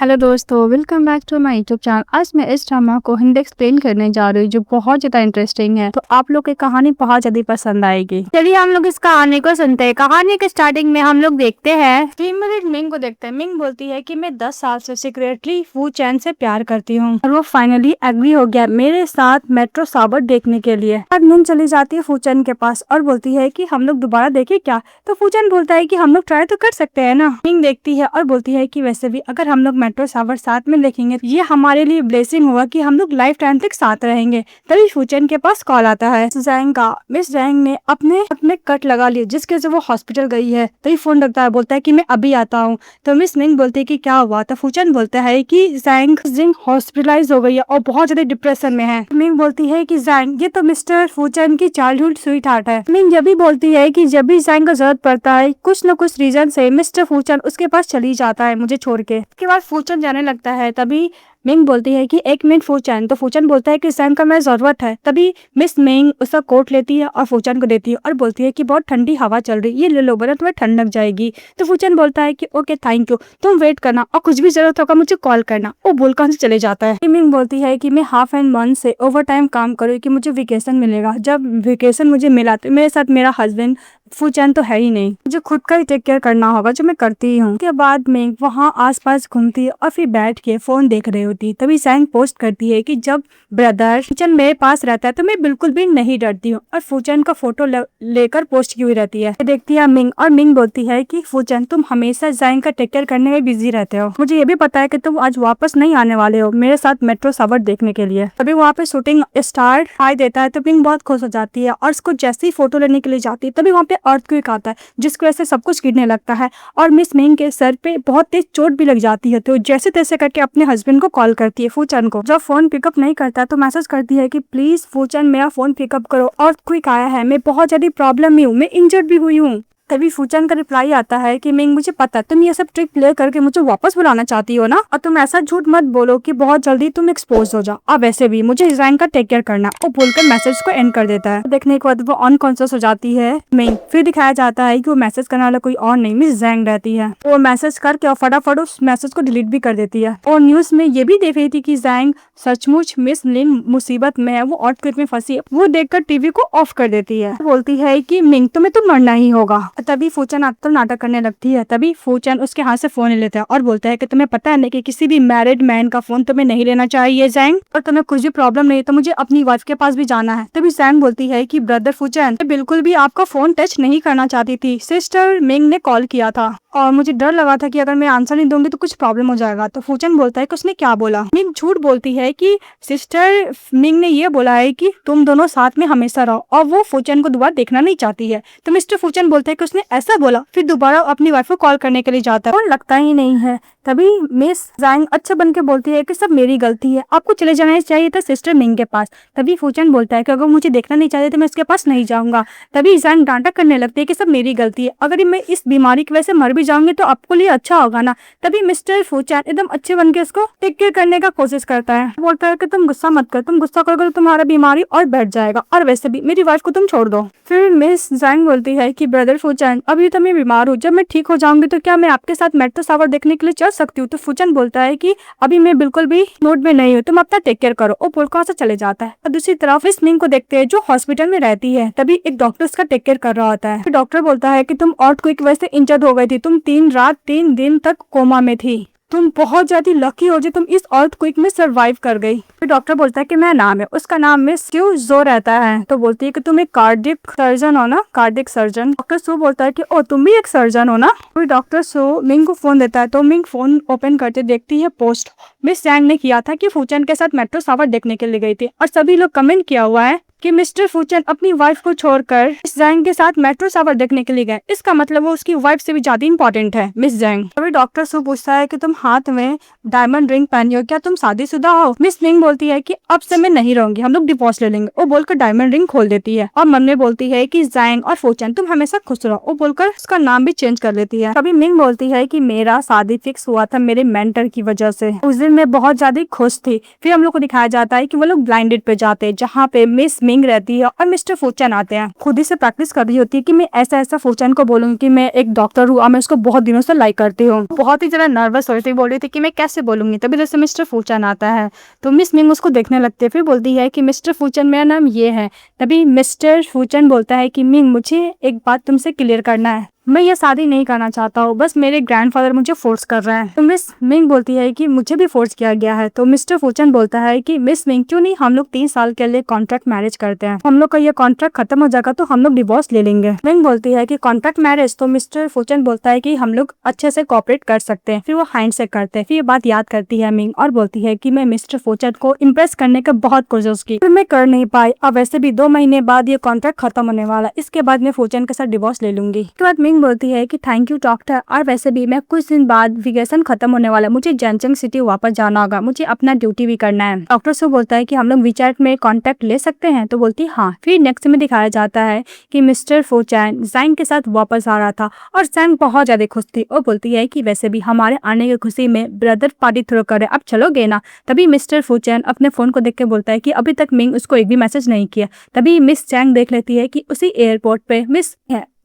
Hello दोस्तों, welcome back to my YouTube channel. आज मैं इस ड्रामा को हिंदी एक्सप्लेन करने जा रही हूँ जो बहुत ज्यादा इंटरेस्टिंग है। तो आप लोग की कहानी बहुत ज्यादा पसंद आएगी। चलिए हम लोग इस कहानी को सुनते हैं। कहानी के स्टार्टिंग में हम लोग देखते हैं फीमेल मिंग को देखते हैं। मिंग बोलती है कि मैं 10 साल से सीक्रेटली फू चैन से प्यार करती हूँ और वो फाइनली एग्री हो गया मेरे साथ मेट्रो साबर देखने के लिए। मिंग चली जाती है फू चैन के पास और बोलती है कि हम लोग दोबारा देखें क्या। तो फू चैन बोलता है कि हम लोग ट्राई तो कर सकते हैं ना। मिंग देखती है और बोलती है कि वैसे भी अगर हम लोग मेट्रो सावर साथ में देखेंगे ये हमारे लिए ब्लेसिंग होगा कि हम लोग लाइफ टाइम तक साथ रहेंगे। तभी फूचन के पास कॉल आता है जैंग का। मिस जैंग ने अपने कट लगा लिए जिसके वजह से वो हॉस्पिटल गई है। तभी फोन रखता है, बोलता है कि मैं अभी आता हूँ। तो मिस मिंग बोलती है कि क्या हुआ। तो फूचन बोलता है कि जैंग हॉस्पिटलाइज हो गई है और बहुत ज्यादा डिप्रेशन में है। मिंग बोलती है कि जैंग ये तो मिस्टर फूचन की चाइल्डहुड स्वीट हार्ट है। मिंग जब भी बोलती है कि जब भी जैंग को जरूरत पड़ता है कुछ न कुछ रीजन से मिस्टर फूचन उसके पास चली जाता है मुझे छोड़ के। उसके बाद फूचन जाने लगता है। तभी मिंग बोलती है कि एक मिनट फूचन। तो फूचन बोलता है कि जैंग का मैं जरूरत है। तभी मिस मिंग उसका कोट लेती है और फूचन को देती है और बोलती है कि बहुत ठंडी हवा चल रही है, ये ले लो वरना तुम्हें ठंड लग जाएगी। तो फूचन बोलता है कि ओके थैंक यू, तुम वेट करना और कुछ भी जरूरत होगा मुझे कॉल करना। वो बोलकर से चले जाता है। मिंग बोलती है कि मैं हाफ एंड मंथ से ओवर टाइम काम करूँ कि मुझे वेकेशन मिलेगा। जब वेकेशन मुझे मिला तो मेरे साथ मेरा हस्बैंड फूचन तो है ही नहीं, मुझे खुद का ही टेक केयर करना होगा जो मैं करती ही हूँ। उसके बाद मैं वहाँ आसपास घूमती और फिर बैठ के फोन देख रही होती। तभी जैंग पोस्ट करती है कि जब ब्रदर फूचन मेरे पास रहता है तो मैं बिल्कुल भी नहीं डरती हूँ और फूचन का फोटो लेकर पोस्ट की हुई रहती है। देखती है मिंग और मिंग बोलती है कि फूचन तुम हमेशा जैंग का टेक केयर करने में बिजी रहते हो, मुझे ये भी पता है कि तुम आज वापस नहीं आने वाले हो मेरे साथ मेट्रो सावर देखने के लिए। तभी वहाँ पे शूटिंग स्टार्ट दिखाई देता है तो मिंग बहुत खुश हो जाती है और उसको जैसे ही फोटो लेने के लिए जाती है तभी वहाँ पे अर्थक्वेक आता है जिसकी वजह से सब कुछ गिरने लगता है और मिस मिंग के सर पे बहुत तेज चोट भी लग जाती है। तो जैसे तैसे करके अपने हस्बैंड को कॉल करती है फूचन को। जब फोन पिकअप नहीं करता तो मैसेज करती है कि प्लीज फूचन मेरा फोन पिकअप करो, अर्थक्वेक आया है, मैं बहुत ज्यादा प्रॉब्लम में हूँ, मैं इंजर्ड भी हुई हूँ। तभी फूचन का रिप्लाई आता है कि मिंग मुझे पता है तुम ये सब ट्रिक प्ले करके मुझे वापस बुलाना चाहती हो ना, और तुम ऐसा झूठ मत बोलो कि बहुत जल्दी तुम एक्सपोज हो जाओ। अब वैसे भी मुझे जैंग का टेक केयर करना। वो बोलकर मैसेज को एंड कर देता है। देखने के बाद वो अनकॉन्शियस हो जाती है मिंग। फिर दिखाया जाता है कि वो मैसेज करने वाला कोई और नहीं मिस जैंग रहती है। वो मैसेज करके और फटाफट उस मैसेज को डिलीट भी कर देती है। और न्यूज में ये भी देख रही थी कि जैंग सचमुच मिस लिन मुसीबत में है, वो अर्थक्वेक में फंसी है। वो देखकर टीवी को ऑफ कर देती है। बोलती है कि मिंग तुम्हें तो मरना ही होगा। तभी फूचन तो नाटक करने लगती है। तभी फूचन उसके हाथ से फोन ले लेता है और बोलता है कि तुम्हें पता है ना कि किसी भी मैरिड मैन का फोन तुम्हें नहीं लेना चाहिए जैंग, और तुम्हें कुछ भी प्रॉब्लम नहीं है तो मुझे अपनी वाइफ के पास भी जाना है। तभी जैंग बोलती है कि ब्रदर फूचन मैं बिल्कुल भी आपका फोन टच नहीं करना चाहती थी, सिस्टर मिंग ने कॉल किया था और मुझे डर लगा था कि अगर मैं आंसर नहीं दूंगी तो कुछ प्रॉब्लम हो जाएगा। तो फूचन बोलता है कि उसने क्या बोला। मिंग झूठ बोलती है कि सिस्टर मिंग ने ये बोला है कि तुम दोनों साथ में हमेशा रहो और वो फूचन को दोबारा देखना नहीं चाहती है। तो मिस्टर फूचन बोलता है कि उसने ऐसा बोला। फिर दोबारा अपनी वाइफ को कॉल करने के लिए जाता है और लगता ही नहीं है। तभी मिस जैंग अच्छा बन के बोलती है कि सब मेरी गलती है, आपको चले जाना चाहिए था सिस्टर मिंग के पास। तभी फूचन बोलता है कि अगर मुझे देखना नहीं चाहते तो मैं उसके पास नहीं जाऊंगा। तभी जैंग डांटा करने लगती है कि सब मेरी गलती है, अगर मैं इस बीमारी की वजह से मर भी जाऊंगी तो आपको लिए अच्छा होगा ना। तभी मिस्टर फूचन एकदम अच्छे बन के उसको टेक केयर करने का कोशिश करता है। बोलता है कि तुम गुस्सा मत कर, तुम गुस्सा करोगे तो तुम्हारा बीमारी और बढ़ जाएगा और वैसे भी मेरी वाइफ को तुम छोड़ दो। फिर मिस जैंग बोलती है कि ब्रदर फूचन अभी तो मैं बीमार हूँ, जब मैं ठीक हो जाऊंगी तो क्या मैं आपके साथ मेट्रो सावर देखने के लिए चल सकती हूँ। तो फूचन बोलता है कि अभी मैं बिल्कुल भी मूड में नहीं हूँ, तुम अपना टेक केयर करो। वो बोलकर से चले जाता है। और दूसरी तरफ मिस मिंग को देखते हैं जो हॉस्पिटल में रहती है। तभी एक डॉक्टर उसका टेक केयर कर रहा होता है। फिर डॉक्टर बोलता है कि तुम अर्थक्वेक की वजह से इंजर्ड हो गई थी, तुम 3 रात 3 दिन तक कोमा में थी, तुम बहुत ज्यादा लकी हो जो तुम इस अर्थक्वेक में सरवाइव कर गई। फिर डॉक्टर बोलता है कि मेरा नाम है, उसका नाम मिस क्यू जो रहता है। तो बोलती है कि तुम एक कार्डिक सर्जन हो ना, कार्डिक सर्जन। डॉक्टर सो बोलता है कि ओ तुम भी एक सर्जन हो ना। फिर डॉक्टर सो मिंग को फोन देता है तो मिंग फोन ओपन करते देखती है पोस्ट मिस जैंग ने किया था कि फूचन के साथ मेट्रो सावर देखने के लिए गई थी और सभी लोग कमेंट किया हुआ है कि मिस्टर फूचन अपनी वाइफ को छोड़कर मिस जैंग के साथ मेट्रो सावर देखने के लिए गए, इसका मतलब वो उसकी वाइफ से भी ज्यादा इंपॉर्टेंट है मिस जैंग। तभी डॉक्टर सो पूछता है कि तुम हाथ में डायमंड रिंग पहनी हो, क्या तुम शादीशुदा हो। मिस मिंग बोलती है कि अब से मैं नहीं रहूंगी, हम लोग डिवोर्स ले लेंगे। वो बोलकर डायमंड रिंग खोल देती है और मन में बोलती है कि जैंग और फूचन तुम हमेशा खुश रहो। वो बोलकर उसका नाम भी चेंज कर लेती है। तभी मिंग बोलती है कि मेरा शादी फिक्स हुआ था मेरे मेंटर की वजह से, उस दिन मैं बहुत ज्यादा खुश थी। फिर हम लोग को दिखाया जाता है कि वो लोग ब्लाइंडेड पे जाते हैं जहाँ पे मिस मिंग रहती है और मिस्टर फूचन आते हैं। खुद ही से प्रैक्टिस कर रही होती है कि मैं ऐसा ऐसा फूचन को बोलूंगी कि मैं एक डॉक्टर हूँ और मैं उसको बहुत दिनों से लाइक करती हूँ। बहुत ही ज्यादा नर्वस हो रही थी, बोल रही थी कि मैं कैसे बोलूंगी। तभी जैसे मिस्टर फूचन आता है तो मिस मिंग उसको देखने लगती है, फिर बोलती है कि मिस्टर फूचन मेरा नाम ये है। तभी मिस्टर फूचन बोलता है कि मिंग मुझे एक बात तुमसे क्लियर करना है, मैं ये शादी नहीं करना चाहता हूँ, बस मेरे ग्रैंडफादर मुझे फोर्स कर रहे हैं। तो मिस मिंग बोलती है कि मुझे भी फोर्स किया गया है। तो मिस्टर फूचन बोलता है कि मिस मिंग क्यों नहीं हम लोग 3 साल के लिए कॉन्ट्रैक्ट मैरिज करते हैं, हम लोग का ये कॉन्ट्रैक्ट खत्म हो जाएगा तो हम लोग डिवोर्स ले लेंगे। मिंग बोलती है कि कॉन्ट्रैक्ट मैरिज। तो मिस्टर फूचन बोलता है कि हम लोग अच्छे से कोऑपरेट कर सकते हैं। फिर वो हैंड से करते हैं। फिर ये बात याद करती है मिंग और बोलती है कि मैं मिस्टर फूचन को इम्प्रेस करने का बहुत कोशिश की, फिर मैं कर नहीं पाई। अब वैसे भी 2 महीने बाद ये कॉन्ट्रैक्ट खत्म होने वाला, इसके बाद मैं फूचन के साथ डिवोर्स ले लूंगी। इसके बाद मिंग बोलती है कि थैंक यू डॉक्टर, और वैसे भी मैं कुछ दिन बाद वेकेशन खत्म होने वाला, मुझे जैनचंग सिटी वापस जाना होगा, मुझे अपना ड्यूटी भी करना है। डॉक्टर से बोलता है कि हम लोग WeChat में कांटेक्ट ले सकते हैं। तो बोलती है हाँ। फिर नेक्स्ट में दिखाया जाता है कि मिस्टर फूचन जैंग के साथ वापस आ रहा था और जैंग बहुत ज्यादा खुश थी और बोलती है कि वैसे भी हमारे आने की खुशी में ब्रदर पार्टी थ्रो करे, अब चलोगे ना। तभी मिस्टर फूचन अपने फोन को देख के बोलता है कि अभी तक मिंग उसको एक भी मैसेज नहीं किया। तभी मिस जैंग देख लेती है कि उसी एयरपोर्ट पे मिस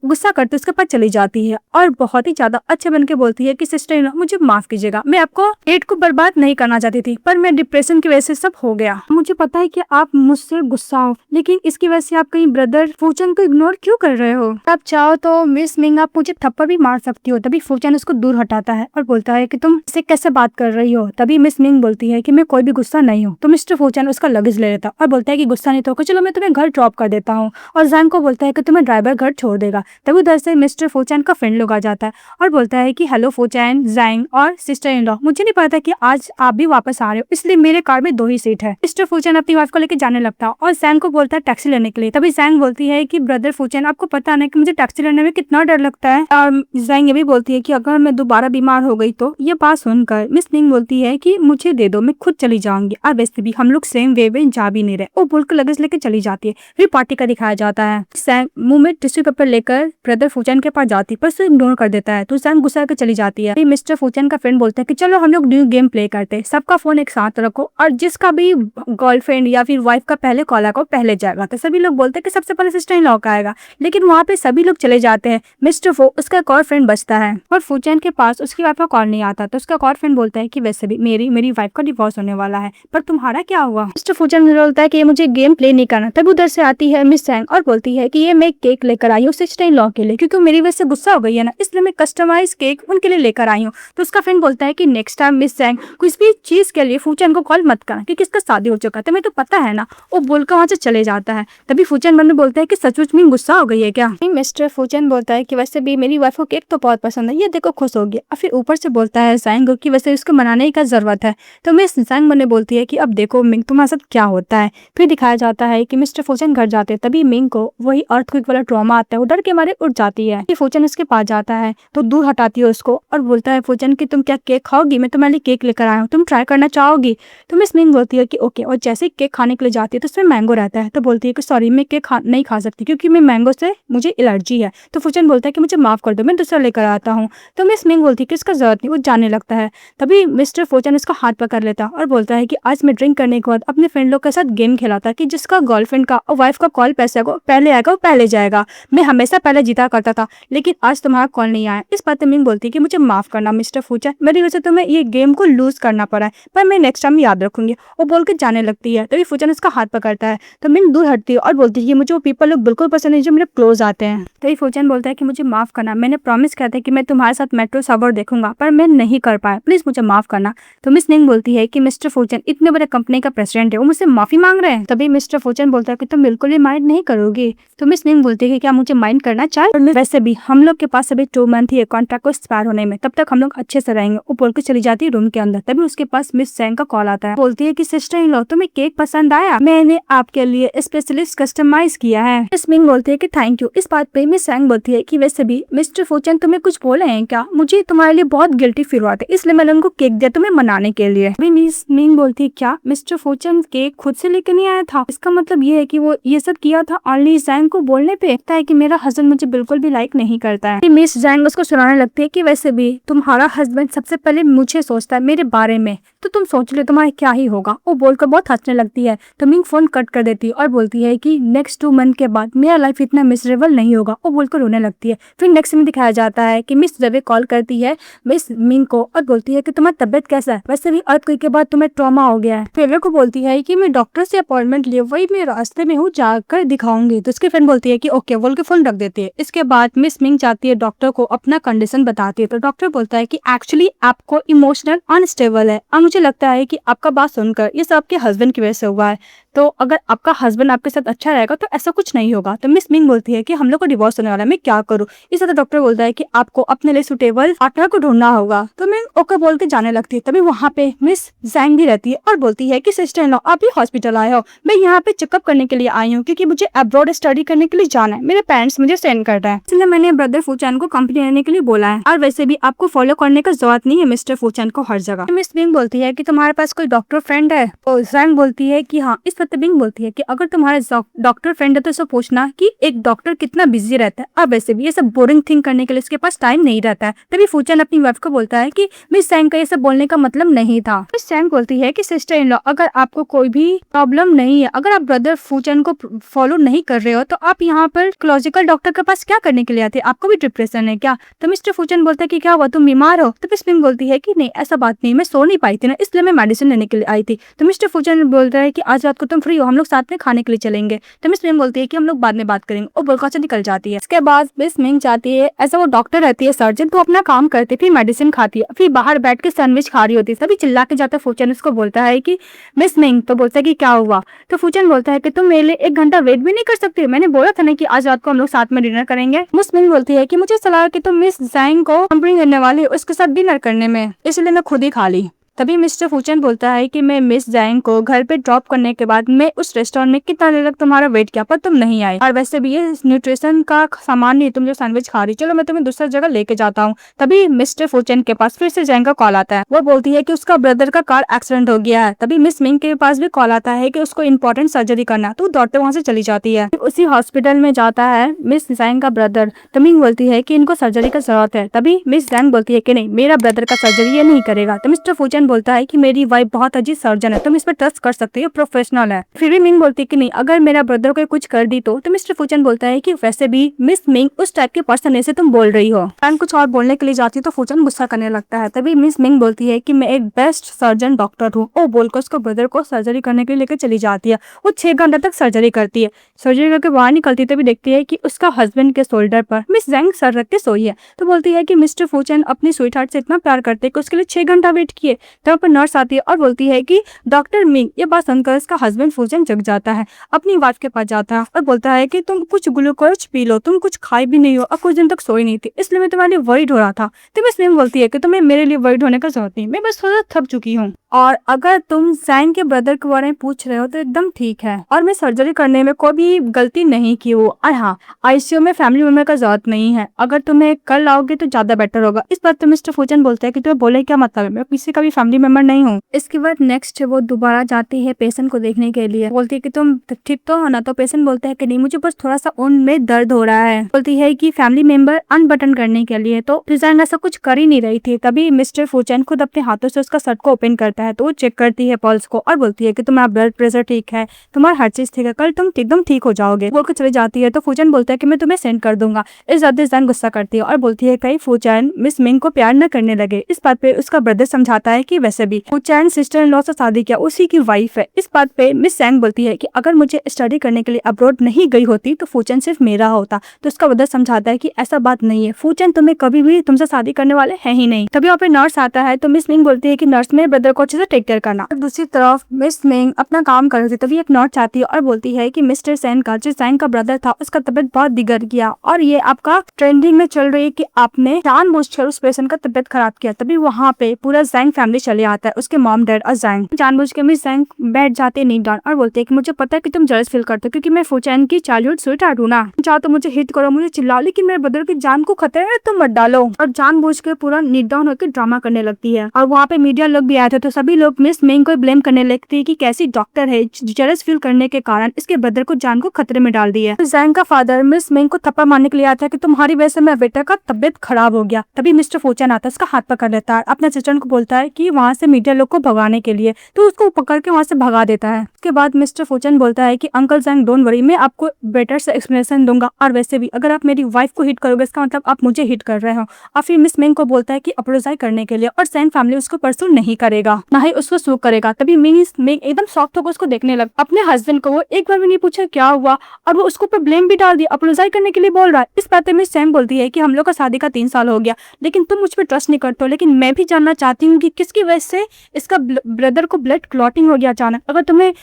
गुस्सा करते उसके पास चली जाती है और बहुत ही ज्यादा अच्छे बन के बोलती है कि सिस्टर इन लॉ मुझे माफ कीजिएगा, मैं आपको डेट को बर्बाद नहीं करना चाहती थी, पर मैं डिप्रेशन की वजह से सब हो गया। मुझे पता है कि आप मुझसे गुस्सा हो, लेकिन इसकी वजह से आप कहीं ब्रदर फूचन को इग्नोर क्यों कर रहे हो? आप चाहो तो मिस मिंग आप मुझे थप्पड़ भी मार सकती हो। तभी फूचन उसको दूर हटाता है और बोलता है कि तुम इससे कैसे बात कर रही हो। तभी मिस मिंग बोलती है कि मैं कोई भी गुस्सा नहीं हूँ। तो मिस्टर फूचन उसका लगेज ले लेता और बोलता है कि गुस्सा नहीं तो चलो मैं तुम्हें घर ड्रॉप कर देता हूँ, और जैंग को बोलता है कि तुम्हें ड्राइवर घर छोड़ देगा। तभी उधर से मिस्टर फूचन का फ्रेंड लोग आ जाता है और बोलता है कि हेलो फूचन, जैंग और सिस्टर इन लॉ, मुझे नहीं पता कि आज आप भी वापस आ रहे हो, इसलिए मेरे कार में 2 ही सीट है। मिस्टर फूचन अपनी वाइफ को लेकर जाने लगता है और जैंग को बोलता है टैक्सी लेने के लिए। तभी जैंग बोलती है कि ब्रदर फूचन आपको पता नहीं कि मुझे टैक्सी लेने में कितना डर लगता है। और जैंग ये भी बोलती है कि अगर मैं दोबारा बीमार हो गई तो। ये बात सुनकर मिस मिंग बोलती है कि मुझे दे दो, मैं खुद चली जाऊंगी, और वैसे भी हम लोग सेम वे में जा भी नहीं रहे। वो बोलकर लगेज लेकर चली जाती है। फिर पार्टी का दिखाया जाता है। जैंग मुंह में टिश्यू पेपर लेकर ब्रदर फूचन के पास जाती पर उसे इग्नोर कर देता है। तो जैंग गुस्सा करके चली जाती है। मिस्टर फूचन का फ्रेंड बोलता है कि चलो हम लोग न्यू गेम प्ले करते हैं, सबका फोन एक साथ रखो और जिसका भी गर्लफ्रेंड या फिर वाइफ का पहले कॉल आएगा पहले जाएगा। तो सभी लोग बोलते हैं कि सबसे पहले सिस्टर इन लॉ का आएगा, लेकिन वहाँ पे सभी लोग चले जाते हैं। मिस्टर फो उसका एक और फ्रेंड बचता है और फूचन के पास उसकी वाइफ का कॉल नहीं आता। तो उसका एक और फ्रेंड बोलता है कि वैसे भी मेरी वाइफ का डिवोर्स होने वाला है, पर तुम्हारा क्या हुआ? मिस्टर फूचन बोलता है कि मुझे गेम प्ले नहीं करना। तब उधर से आती है मिस जैंग और बोलती है कि ये मैं केक लेकर आई हूँ सिस्टर इन लॉ के लिए, क्योंकि मेरी वजह से गुस्सा हो गई है ना, इसलिए मैं कस्टमाइज केक उनके लिए लेकर आई हूँ। तो उसका फ्रेंड बोलता है कि नेक्स्ट टाइम मिस जैंग कुछ भी चीज के लिए फूचन को कॉल मत करना, क्योंकि इसका शादी हो चुका है, मैं तो पता है ना। वो बोलकर वहां से चले जाता है। तभी फूचन मन में बोलता है कि सचमुच में गुस्सा हो गई है क्या? मिस्टर फूचन बोलता है कि वैसे भी मेरी वाइफ को केक तो बहुत पसंद है, ये देखो खुश हो गया। और फिर ऊपर से बोलता है जैंग की वैसे उसको मनाने का जरूरत है। तो मिस जैंग मन में बोलती है कि अब देखो मिंग तुम्हारे साथ क्या होता है। फिर दिखाया जाता है कि मिस्टर फूचन घर जाते हैं। तभी मिंग को वही अर्थक्वेक वाला ट्रॉमा आता है, वो डर के मारे उठ जाती है। फिर फूचन उसके पास जाता है तो दूर हटाती है उसको और बोलता है फूचन कि तुम क्या केक खाओगी? मैं तुम्हारे लिए केक लेकर आया हूँ, तुम ट्राई करना चाहोगी? तो मिस मिंग बोलती है कि ओके। और जैसे ही केक खाने के लिए जाती है तो उसमें मैंगो रहता है। तो बोलती है कि सॉरी मैं केक नहीं खा सकती क्योंकि मैं मैंगो से मुझे एलर्जी है। तो फूचन बोलता है कि मुझे माफ कर दो, मैं दूसरा लेकर आता हूँ। तो मिस मिंग बोलती है कि इसका जरूरत नहीं, वो जाने लगता है। तभी मिस्टर फूचन उसका हाथ पकड़ लेता और बोलता है कि आज मैं ड्रिंक करने के बाद अपने फ्रेंड लोग के साथ गेम खेला था कि जिसका गर्लफ्रेंड का और वाइफ का कॉल पहले आएगा वो पहले जाएगा। मैं हमेशा पहले जीता करता था, लेकिन आज तुम्हारा कॉल नहीं आया। इस बात मिंग बोलती है कि मुझे माफ करना मिस्टर फूचन, मेरी वजह से तुम्हें ये गेम को लूज करना पड़ा है, पर मैं नेक्स्ट टाइम याद रखूंगी। वो बोल के जाने लगती है। तभी फूचन उसका हाथ पकड़ता है तो मिंग दूर हटती है और बोलती है कि मुझे वो पीपल लोग बिल्कुल पसंद नहीं जो मेरे क्लोज आते हैं। तभी फूचन बोलता है कि मुझे माफ करना, मैंने प्रॉमिस किया था कि मैं तुम्हारे साथ मेट्रो सबवर देखूंगा, पर मैं नहीं कर पाया, प्लीज मुझे माफ करना। तो मिस मिंग बोलती है कि मिस्टर फूचन इतने बड़े कंपनी का प्रेसिडेंट है, वो मुझसे माफी मांग रहे हैं। तभी मिस्टर फूचन बोलता है कि तुम बिल्कुल भी माइंड नहीं करोगे। तो मिस मिंग बोलती है कि क्या मुझे माइंड करना चाहिए? वैसे भी हम लोग के पास अभी 2 मंथ ही है कॉन्ट्रैक्ट को एक्सपायर होने में, तब तक हम लोग अच्छे से रहेंगे। वो बोल के चली जाती है रूम के अंदर। तभी उसके पास मिस जैंग का कॉल आता है। बोलती है कि सिस्टर इन लॉ तुम्हें केक पसंद आया? मैंने आपके लिए स्पेशलिस्ट कस्टमाइज किया है। मिस मिंग बोलती है कि थैंक यू। इस बात पे मिस जैंग बोलती है कि वैसे भी मिस्टर फूचन तुम्हें कुछ बोले हैं क्या? मुझे तुम्हारे लिए बहुत गिल्टी फील हुआ था, इसलिए मैंने उनको केक दिया तुम्हें मनाने के लिए। मिस मिंग बोलती है क्या मिस्टर फूचन केक खुद से लेकर नहीं आया था? इसका मतलब ये है कि वो ये सब किया था ओनली जैंग को बोलने पे। लगता है कि मेरा हस्बैंड मुझे बिल्कुल भी लाइक नहीं करता है। मिस जैंग उसको सुनाने लगती है कि वैसे भी तुम्हारा हस्बैंड सबसे पहले मुझे सोचता है मेरे बारे में, तो तुम सोच लो तुम्हारा क्या ही होगा। वो बोलकर बहुत हंसने लगती है। तो मिंग फोन कट कर देती है और बोलती है कि नेक्स्ट 2 मंथ के बाद मेरा लाइफ इतना मिसरेबल नहीं होगा। वो बोलकर रोने लगती है। फिर नेक्स्ट में दिखाया जाता है कि मिस रवे कॉल करती है मिस मिंग को और बोलती है कि तुम्हारी तबियत कैसा है, वैसे भी अर्थक्वेक के बाद तुम्हें ट्रॉमा हो गया है। फेवे को बोलती है कि मैं डॉक्टर से अपॉइंटमेंट लिए, वही मैं रास्ते में हूँ, जाकर दिखाऊंगी। तो उसकी फ्रेंड बोलती है कि ओके बोल के फोन रख देती है। इसके बाद मिस मिंग चाहती है डॉक्टर को अपना कंडीशन बताती है। तो डॉक्टर बोलता है कि एक्चुअली आपको इमोशनल अनस्टेबल है और मुझे लगता है कि आपका बात सुनकर ये सब आपके हस्बैंड की वजह से हुआ है। तो अगर आपका हस्बैंड आपके साथ अच्छा रहेगा तो ऐसा कुछ नहीं होगा। तो मिस मिंग बोलती है कि हम लोग को डिवोर्स होने वाला है, मैं क्या करूँ। इस तरह डॉक्टर बोलता है कि आपको अपने लिए सुटेबल पार्टनर को ढूंढना होगा। तो मिंग ओके बोल के जाने लगती है। तभी वहाँ पे मिस जैंग भी रहती है और बोलती है कि सिस्टर इन लॉ आप भी हॉस्पिटल आए हो, मैं यहाँ पे चेकअप करने के लिए आई हूँ क्योंकि मुझे अब्रॉड स्टडी करने के लिए जाना है, मेरे पेरेंट्स मुझे सेंड कर रहे हैं, इसलिए मैंने ब्रदर फूचैन को कंपनी लेने के लिए बोला है। और वैसे भी आपको फॉलो करने का जरूरत नहीं है मिस्टर फूचैन को हर जगह। मिस मिंग बोलती है कि तुम्हारे पास कोई डॉक्टर फ्रेंड है। तो जैंग बोलती है कि हाँ। इस पर मिंग बोलती है कि अगर तुम्हारा डॉक्टर फ्रेंड है तो इसको पूछना कि एक डॉक्टर कितना बिजी रहता है, और वैसे भी ये सब बोरिंग थिंग करने के लिए इसके पास टाइम नहीं रहता है। तभी फूचैन अपनी वाइफ को बोलता है कि मिस जैंग का ये सब बोलने का मतलब नहीं था। मिस जैंग बोलती है कि सिस्टर इन लॉ अगर आपको कोई भी प्रॉब्लम नहीं है, अगर आप ब्रदर फूचैन को फॉलो नहीं कर रहे हो तो आप यहाँ पर क्लॉजिकल डॉक्टर के पास क्या करने के लिए आते, आपको भी डिप्रेशन है क्या। तो मिस्टर फूचैन बोलता है कि क्या हुआ तुम बीमार हो। तो मिस मिंग बोलती है कि नहीं ऐसा बात नहीं, मैं सो नहीं पाई थी ना, इसलिए मैं मेडिसिन लेने के लिए आई थी। तो मिस्टर फूचैन बोलता है कि आज रात को तुम फ्री हो, हम लोग साथ में खाने के लिए चलेंगे। तो मिस मिंग बोलती है कि हम लोग बाद में बात करेंगे और बोलकर से निकल जाती है। इसके बाद मिस मिंग चाहती है ऐसा वो डॉक्टर रहती है सर्जन, तो अपना काम करती फिर मेडिसिन खाती है, फिर बाहर बैठ के सैंडविच खा रही होती है। सभी चिल्ला के जाता फूचैन उसको बोलता है कि मिस मिंग। तो बोलता है कि क्या हुआ। तो फूचैन बोलता है कि तुम मेरे लिए 1 घंटा वेट भी नहीं कर सकती, मैंने बोला था ना कि आज रात को हम लोग साथ में डिनर करेंगे। मिस मिंग बोलती है कि मुझे सलाह कि तुम मिस जैंग को कंपनी करने वाली हो उसके साथ डिनर करने में, इसलिए मैं खुद ही खा ली। तभी मिस्टर फूचैन बोलता है कि मैं मिस जैंग को घर पे ड्रॉप करने के बाद मैं उस रेस्टोरेंट में कितना देर तक तुम्हारा वेट किया पर तुम नहीं आए, और वैसे भी ये न्यूट्रिशन का सामान नहीं, तुम जो सैंडविच खा रही, चलो मैं तुम्हें दूसरा जगह लेके जाता हूँ। तभी मिस्टर फूचैन के पास फिर से जैंग का कॉल आता है। वो बोलती है कि उसका ब्रदर का कार एक्सीडेंट हो गया है। तभी मिस मिंग के पास भी कॉल आता है कि उसको इंपॉर्टेंट सर्जरी करना, तो दौड़ते वहां से चली जाती है। उसी हॉस्पिटल में जाता है मिस जैंग का ब्रदर। तो मिंग बोलती है कि इनको सर्जरी का जरूरत है। तभी मिस जैंग बोलती है कि नहीं मेरा ब्रदर का सर्जरी ये नहीं करेगा। तो मिस्टर फूचैन बोलता है कि मेरी वाइफ बहुत अजीब सर्जन है, तुम इस पर ट्रस्ट कर सकते हो, प्रोफेशनल है। फिर भी मिंग बोलती है कि नहीं अगर मेरा ब्रदर को कुछ कर दी तो मिस्टर फूचैन बोलता है कि वैसे भी मिस मिंग उस टाइप के पर्सन है से तुम बोल रही हो। कुछ और बोलने के लिए जाती है तो फूचैन गुस्सा करने लगता है। तभी मिस मिंग बोलती है कि मैं एक बेस्ट सर्जन डॉक्टर हूँ, वो बोलकर उसको ब्रदर को सर्जरी करने के लिए लेकर चली जाती है। वो 6 घंटे तक सर्जरी करती है। सर्जरी करके बाहर निकलती तभी देखती है कि उसका हस्बैंड के शोल्डर पर मिस जैंग सर रख के सोई है। तो बोलती है कि मिस्टर फूचैन अपनी स्वीटहार्ट से इतना प्यार करते हैं कि उसके लिए 6 घंटा वेट किए। तब पर नर्स आती है और बोलती है कि डॉक्टर मिंग। ये बात सुनकर इसका हस्बैंड फूचैन जग जाता है, अपनी वाइफ के पास जाता है और बोलता है कि तुम कुछ ग्लूकोज पी लो, तुम कुछ खाई भी नहीं हो और कुछ दिन तक सोई नहीं थी, इसलिए मैं तुम्हारे लिए वरीड हो रहा था। तो मिस मिंग बोलती है कि तुम्हें मेरे लिए वरीड होने का जरूरत नहीं, मैं बस थोड़ा थक चुकी हूँ, और अगर तुम जैंग के ब्रदर के बारे में पूछ रहे हो तो एकदम ठीक है, और मैं सर्जरी करने में कोई भी गलती नहीं की हूँ। और हाँ आईसीयू में फैमिली मेंबर का जरूरत नहीं है, अगर तुम्हें कल लाओगे तो ज्यादा बेटर होगा। इस बात तो मिस्टर फूचैन बोलता है कि तुम्हें बोले क्या मतलब है, मैं किसी का भी फैमिली मेंबर नहीं हूँ। इसके बाद नेक्स्ट वो दोबारा जाती है पेशेंट को देखने के लिए, बोलती है कि तुम ठीक तो हो ना। तो पेशेंट बोलता है कि नहीं मुझे बस थोड़ा सा ऊन में दर्द हो रहा है। बोलती है कि फैमिली मेंबर अनबटन करने के लिए, तो जैंग ऐसा कुछ कर ही नहीं रही थी। तभी मिस्टर फूचैन खुद अपने हाथों से उसका शर्ट को ओपन करता है, तो वो चेक करती है पल्स को और बोलती है कि तुम्हारा ब्लड प्रेशर ठीक है, तुम्हारा हर चीज ठीक है, कल तुम एकदम ठीक हो जाओगे। बोलकर चली जाती है। तो फूचैन बोलता है कि मैं तुम्हें सेंड कर दूंगा। इस बात पे जैंग गुस्सा करती है और बोलती है कहीं फूचैन मिस मिंग को प्यार न करने लगे। इस बात पे उसका ब्रदर समझाता है कि वैसे भी फूचैन सिस्टर इन लॉ से शादी किया, उसी की वाइफ है। इस बात पे मिस जैंग बोलती है कि अगर मुझे स्टडी करने के लिए अब्रॉड नहीं गई होती तो फूचैन सिर्फ मेरा होता। तो उसका ब्रदर समझाता है कि ऐसा बात नहीं है, फूचैन तुम्हें कभी भी तुमसे शादी करने वाले हैं ही नहीं। तभी वहाँ पे नर्स आता है। तो मिस मिंग बोलती है कि नर्स मेरे ब्रदर को अच्छे से टेक केयर करना। दूसरी तरफ मिस मिंग अपना काम कर रही थी, तभी एक नर्स आती है और बोलती है कि मिस्टर सेन का जो जैंग का ब्रदर था उसका तबियत बहुत बिगड़ गया, और ये आपका ट्रेंडिंग में चल रही है कि आपने जानबूझकर उस पेशेंट का तबियत खराब किया। तभी वहाँ पे पूरा जैंग फैमिली फैमिली चले आता है, उसके मॉम डैड और जैंग। जानबूझ के मिस जैंग बैठ जाते नीड डाउन और बोलते हैं कि मुझे पता है कि तुम जलस फील करते हो क्योंकि मैं फूचैन की चाइल्डहुड स्वीटहार्ट हूं ना, चाहो तो मुझे हिट करो, मुझे चिल्लाओ, लेकिन मेरे ब्रदर की जान को खतरे में तुम मत डालो। और जानबूझ के पूरा नीड डाउन होकर ड्रामा करने लगती है। और वहाँ पे मीडिया लोग भी आए थे तो सभी लोग मिस मेंग को ब्लेम करने लगते हैं कि कैसी डॉक्टर है जलस फील करने के कारण इसके ब्रदर को जान को खतरे में डाल दिया। जैंग का फादर मिस मेंग को थप्पड़ मारने के लिए आता है कि तुम्हारी वजह से मेरे बेटा का तबियत खराब हो गया। तभी मिस्टर फूचैन आता है, उसका हाथ पकड़ लेता है, अपने असिस्टेंट को बोलता है कि वहाँ से मीडिया लोग को भगाने के लिए, तो उसको पकड़ के वहाँ से भगा देता है। उसके बाद मिस्टर फूचैन बोलता है कि अंकल जैंग डोंट वरी, मैं आपको बेटर से एक्सप्लेनेशन दूंगा, और वैसे भी अगर आप मेरी वाइफ को हिट करोगे इसका मतलब आप मुझे हिट कर रहे हो। और फिर मिस मेंग को बोलता है कि अपोलोजाइज करने के लिए, और जैंग फैमिली उसको परसू नहीं करेगा, ना ही उसको सू करेगा। तभी मिस मेंग एकदम सॉफ्ट होकर उसको देखने लग, अपने हस्बैंड को वो एक बार भी नहीं पूछा क्या हुआ, और वो उसको ऊपर ब्लेम भी डाल दिया, अपोलोजाइज करने के लिए बोल रहा है। इस बात पे मिस जैंग बोलती है कि हम लोग का शादी का 3 साल हो गया, लेकिन तुम मुझ पर ट्रस्ट नहीं करते हो, लेकिन मैं भी जानना चाहती हूँ कि किसकी वजह से इसका ब्रदर को ब्लड क्लॉटिंग हो गया अचानक, अगर तुम्हें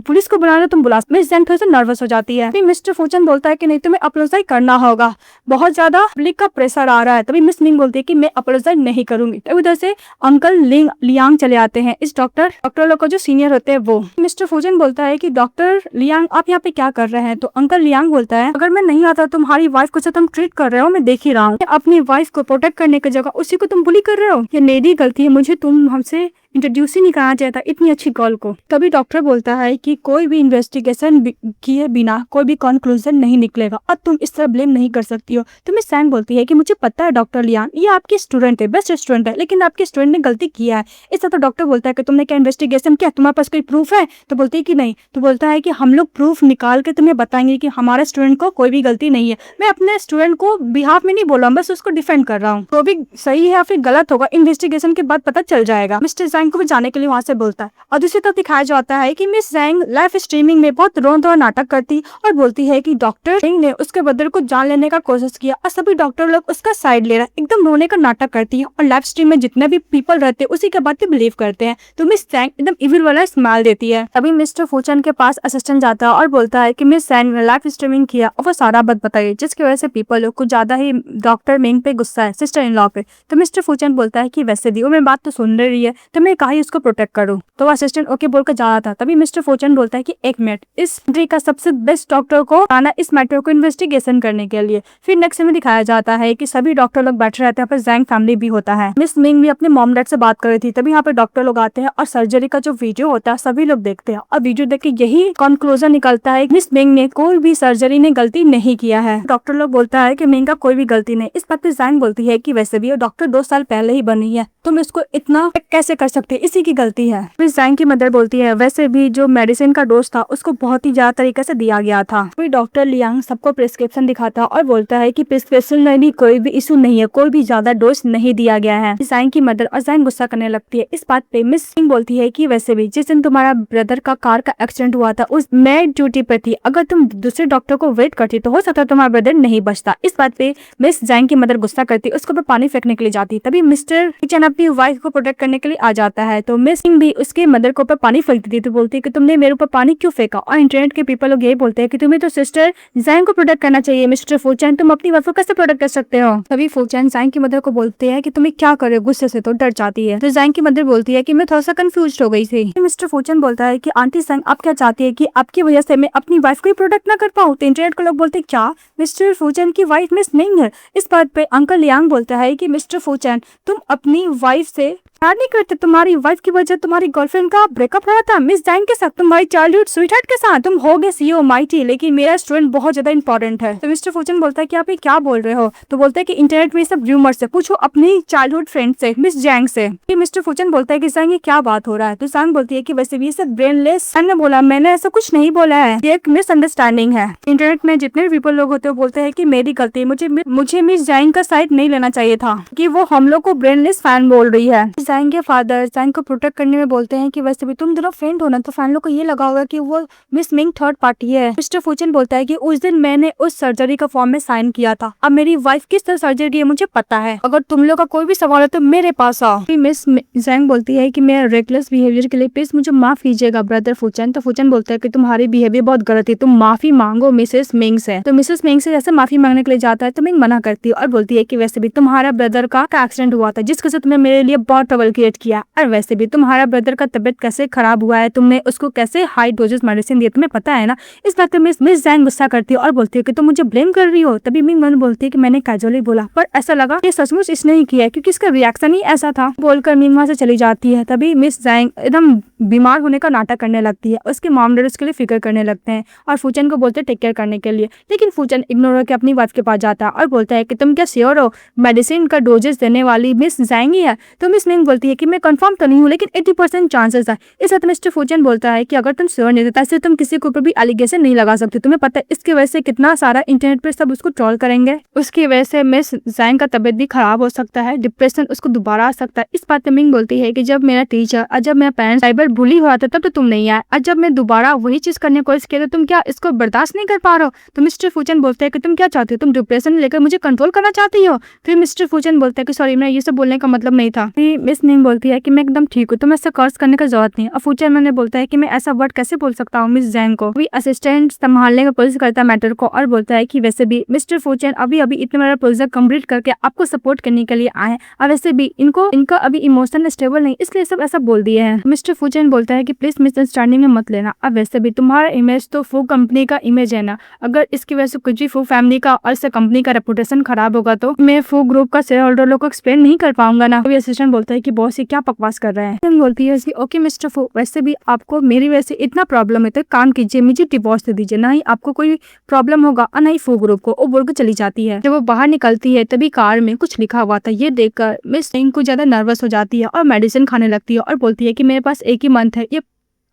पुलिस को बुलाना तुम बुला। मिस जैंग थोड़ी सी नर्वस हो जाती है। फिर मिस्टर फूचैन बोलता है कि नहीं, तुम्हें अपोलोजाइज करना होगा, बहुत ज्यादा पब्लिक का प्रेशर आ रहा है। तभी मिस मिंग बोलती है कि मैं अपोलोजाइज नहीं करूंगी। तभी उधर से अंकल लियांग चले आते हैं, इस डॉक्टर लोग को जो सीनियर होते हैं वो। मिस्टर फूचैन बोलता है कि डॉक्टर लियांग आप यहाँ पे क्या कर रहे हैं? तो अंकल लियांग बोलता है अगर मैं नहीं आता तुम्हारी वाइफ को तुम ट्रीट कर रहे हो, मैं देख ही रहा हूँ, अपनी वाइफ को प्रोटेक्ट करने की जगह उसी को तुम बुली कर रहे हो, ये मेरी गलती है, मुझे तुम हमसे इंट्रोड्यूस ही नहीं करना चाहिए था इतनी अच्छी गर्ल को। तभी डॉक्टर बोलता है कि कोई भी इन्वेस्टिगेशन किए बिना कोई भी कंक्लूजन नहीं निकलेगा और तुम इस तरह ब्लेम नहीं कर सकती हो। तो मिस जैंग बोलती है कि मुझे पता है डॉक्टर लियांग, ये आपकी स्टूडेंट है, बेस्ट स्टूडेंट है, लेकिन आपके स्टूडेंट ने गलती किया है। इस तरह तो डॉक्टर बोलता है कि तुमने क्या इन्वेस्टिगेशन किया, तुम्हारे पास कोई प्रूफ है? तो बोलती है कि नहीं। तो बोलता है कि हम लोग प्रूफ निकाल के तुम्हें बताएंगे कि हमारे स्टूडेंट को कोई भी गलती नहीं है। मैं अपने स्टूडेंट को बिहाफ में नहीं बोल रहा हूँ, बस उसको डिफेंड कर रहा हूँ, तो भी सही है या फिर गलत होगा इन्वेस्टिगेशन के बाद पता चल जाएगा। मिस्टर जैंग को भी जाने के लिए से बोलता है। और दूसरी तरफ दिखाया जाता है कि मिस जैंग लाइव स्ट्रीमिंग में बहुत रोना नाटक करती और बोलती है कि डॉक्टर सिंह ने उसके ब्रदर को जान लेने का कोशिश किया और सभी डॉक्टर लोग उसका साइड ले रहा है, एकदम रोने का नाटक करती है और लाइव स्ट्रीम में जितने भी पीपल रहते हैं उसी के बात पे बिलीव करते हैं। तो मिस जैंग एकदम इविल वाला स्माइल देती है। अभी मिस्टर फूचैन के पास असिस्टेंट जाता है और बोलता है कि मिस जैंग ने लाइव स्ट्रीमिंग किया और वो सारा बात बताइए, जिसकी वजह से पीपल लोग कुछ ज्यादा ही डॉक्टर मिंग पे गुस्सा है, सिस्टर इन लॉ पे। तो मिस्टर फूचैन बोलता है कि वैसे भी वो मेरी बात तो सुन रही है, तो मैं कहा उसको प्रोटेक्ट करूँ। तो असिस्टेंट ओके बोलकर जा रहा था। तभी मिस्टर फूचैन बोलता है कि 1 मिनट, इस कंट्री का सबसे बेस्ट डॉक्टर को आना इस मैटर को इन्वेस्टिगेशन करने के लिए। फिर नेक्स्ट में दिखाया जाता है कि सभी डॉक्टर लोग बैठे रहते हैं, पर जैंग फैमिली भी होता है। मिस मिंग भी अपने मॉम डैड से बात कर रही थी। तभी यहाँ पे डॉक्टर लोग आते हैं और सर्जरी का जो वीडियो होता है सभी लोग देखते हैं और वीडियो देख के यही कंक्लूजन निकलता है मिस मिंग ने कोई भी सर्जरी ने गलती नहीं किया है। डॉक्टर लोग बोलता है कि मिंग का कोई भी गलती नहीं। इस बात पे जैंग बोलती है कि वैसे भी डॉक्टर 2 साल पहले ही बनी है, तुम इसको इतना कैसे कर सकते, इसी की गलती है। मिस जैंग की मदर बोलती है वैसे भी जो मेडिसिन का डोज था उसको बहुत ही ज्यादा तरीके से दिया गया था। फिर डॉक्टर लियांग सबको प्रिस्क्रिप्शन दिखाता और बोलता है कि प्रिस्क्रिप्शन में भी कोई भी इशू नहीं है, कोई भी ज्यादा डोज नहीं दिया गया है। जैंग की मदर और जैंग गुस्सा करने लगती है। इस बात पे मिस सिंह बोलती है कि वैसे भी जिस दिन तुम्हारा ब्रदर का कार का एक्सीडेंट हुआ था उस मैं ड्यूटी पे थी, अगर तुम दूसरे डॉक्टर को वेट करती तो हो सकता तुम्हारा ब्रदर नहीं बचता। इस बात पे मिस जैंग की मदर गुस्सा करती, उसके ऊपर पानी फेंकने के लिए जाती। तभी मिस्टर किचन अपनी वाइफ को प्रोटेक्ट करने के लिए आ जाता है। तो मिस सिंह भी उसके मदर को ऊपर पानी फेंकती थी। तो बोलती है कि तुमने मेरे ऊपर पानी क्यों फेंका? और इंटरनेट के पीपल लोग यही बोलते हैं कि तुम्हें तो सिस्टर जैंग को प्रोटेक्ट करना चाहिए। मिस्टर फूचैन तुम अपनी वाइफ को कैसे प्रोटेक्ट कर सकते हो? तभी फूचैन जैंग की मदर को बोलते हैं कि तुम्हें क्या करे, गुस्से से तो डर जाती है। तो जैंग की मदर बोलती है कि मैं थोड़ा सा कंफ्यूज हो गई थी। मिस्टर फूचैन बोलता है कि आंटी जैंग आप क्या चाहती है कि आपकी वजह से मैं अपनी वाइफ को ही प्रोटेक्ट ना कर पाऊँ? तो इंटरनेट के लोग बोलते हैं क्या मिस्टर फूचैन की वाइफ मिस नहीं है? इस बात पे अंकल लियांग बोलता है कि मिस्टर फूचैन तुम अपनी वाइफ से प्यार नहीं करते, तुम्हारी वाइफ की वजह तुम्हारी गर्लफ्रेंड का ब्रेकअप हो रहा था मिस जैंग के साथ, तुम्हारी चाइल्डहुड स्वीटहार्ट के साथ, तुम हो गए सीईओ माइटी, लेकिन मेरा स्टूडेंट बहुत ज्यादा इंपॉर्टेंट है। तो मिस्टर फूचैन बोलता है कि आप ये क्या बोल रहे हो? तो बोलते हैं कि इंटरनेट में सब रूमर्स है, पूछो अपनी चाइल्डहुड फ्रेंड से मिस जैंग से। मिस्टर फूचैन बोलता है कि जैंग ये क्या बात हो रहा है? तो जैंग बोलती है कि वैसे भी ये सब ब्रेनलेस ने बोला, मैंने ऐसा कुछ नहीं बोला है, ये एक मिसअंडरस्टैंडिंग है। इंटरनेट में जितने भी पीपल लोग होते हैं बोलते हैं कि मेरी गलती, मुझे मिस जैंग का साइड नहीं लेना चाहिए था कि वो हम लोग को ब्रेनलेस फैन बोल रही है। जैंग के फादर जैंग को प्रोटेक्ट करने में बोलते हैं कि वैसे भी तुम दोनों फ्रेंड हो ना, तो फैन लोग को ये लगा होगा कि वो मिस मिंग थर्ड पार्टी है। मिस्टर फूचैन बोलता है कि उस दिन मैंने उस सर्जरी का फॉर्म में साइन किया था, अब मेरी वाइफ किस तरह सर्जरी है मुझे पता है, अगर तुम लोग का कोई भी सवाल है तो मेरे पास आओ। मिस जैंग बोलती है कि मेरा रेकलेस बिहेवियर के लिए प्लीज मुझे माफ कीजिएगा ब्रदर फूचैन। तो फूचैन बोलता है कि तुम्हारी बिहेवियर बहुत गलत है, तुम माफी मांगो मिसेस मिंग से। तो मिसेस मिंग से जैसे माफी मांगने के लिए जाता है तो मिंग मना करती है और बोलती है कि वैसे भी तुम्हारा ब्रदर का एक्सीडेंट हुआ था जिसके से तुम्हें मेरे लिए बहुत ट्रबल क्रिएट किया। और वैसे भी तुम्हारा ब्रदर का तबियत कैसे खराब हुआ है, तुमने उसको कैसे हाई डोजेस मेडिसिन दिए, तुम्हें पता है ना। इस बात पे मिस जैंग गुस्सा करती है और बोलती है कि तुम मुझे ब्लेम कर रही हो। तभी मिंग वन बोलती है कि मैंने कैजुअली बोला, पर ऐसा लगा कि सचमुच इसने ही किया है क्योंकि इसका रिएक्शन ही ऐसा था। बोलकर मिंग वहां से चली जाती है। तभी मिस जैंग एकदम बीमार होने का नाटक करने लगती है। उसके मॉम डैड उसके लिए फिक्र करने लगते हैं और फूचन को बोलते हैं टेक केयर करने के लिए। लेकिन फूचन इग्नोर करके अपनी वाइफ के पास जाता है और बोलता है कि तुम क्या श्योर हो मेडिसिन का डोजेस देने वाली मिस जैंग ही है। तो मिस मिंग बोलती है कि मैं कंफर्म तो नहीं हूँ लेकिन 80% चांसेस है। इस वक्त मिस्टर फूचन बोलता है कि अगर तुम श्योर नहीं देता इससे तुम किसी के ऊपर भी एलिगेशन नहीं लगा सकते। तुम्हें पता है इसकी वजह से कितना सारा इंटरनेट पर सब उसको ट्रोल करेंगे। उसकी वजह से मिस जैंग का तबियत भी खराब हो सकता है, डिप्रेशन उसको दोबारा आ सकता है। इस बात पे मिंग बोलती है कि जब मेरा टीचर और जब मेरा पेरेंट्स साइबर बुली हुआ था तब तो तुम नहीं आए, और जब मैं दोबारा वही चीज करने की कोशिश किया तो तुम क्या इसको बर्दाश्त नहीं कर पा रहे हो। तो मिस्टर फूचन बोलते हैं कि तुम क्या चाहती हो, तुम डिप्रेशन लेकर मुझे कंट्रोल करना चाहती हो। फिर मिस्टर फूचन बोलते हैं कि सॉरी मैं ये सब बोलने का मतलब नहीं था। फिर मिस मिंग बोलती है कि मैं एकदम ठीक हूँ, तुम्हें इससे कर्ज करने की जरूरत नहीं। और फूचन मैंने बोलता है कि मैं ऐसा वर्ड कैसे बोल सकता हूँ मिस जैंग को। भी असिस्टेंट संभालने की कोशिश करता है मैटर को और बोलता है कि वैसे भी मिस्टर फूचन अभी इतना बड़ा प्रोजेक्ट कंप्लीट करके आपको सपोर्ट करने के लिए आए, और वैसे भी इनका अभी इमोशन स्टेबल नहीं, इसलिए सब ऐसा बोल दिए हैं। मिस्टर फूचन बोलता है कि प्लीज मिसअंडरस्टैंडिंग में मत लेना। अब वैसे भी तुम्हारा इमेज तो फू कंपनी का इमेज है ना, अगर इसकी वजह से कुछ भी फू फैमिली का और से कंपनी का रेपुटेशन खराब होगा तो मैं फू ग्रुप का शेयर होल्डर लोग को एक्सप्लेन नहीं कर पाऊंगा ना। अभी असिस्टेंट बोलता है कि बॉस ये क्या बकवास कर रहे हैं। बोलती है कि ओके मिस्टर फू, वैसे भी आपको मेरी वजह से इतना प्रॉब्लम है तो काम कीजिए, मुझे डिवोर्स दे दीजिए, ना ही आपको कोई प्रॉब्लम होगा और ना ही फू ग्रुप को। वो बोल के चली जाती है। जब वो बाहर निकलती है तभी कार में कुछ लिखा हुआ था। ये देखकर मिस सिंह को ज्यादा नर्वस हो जाती है और मेडिसिन खाने लगती है और बोलती है कि मेरे पास एक ही मंथ है ये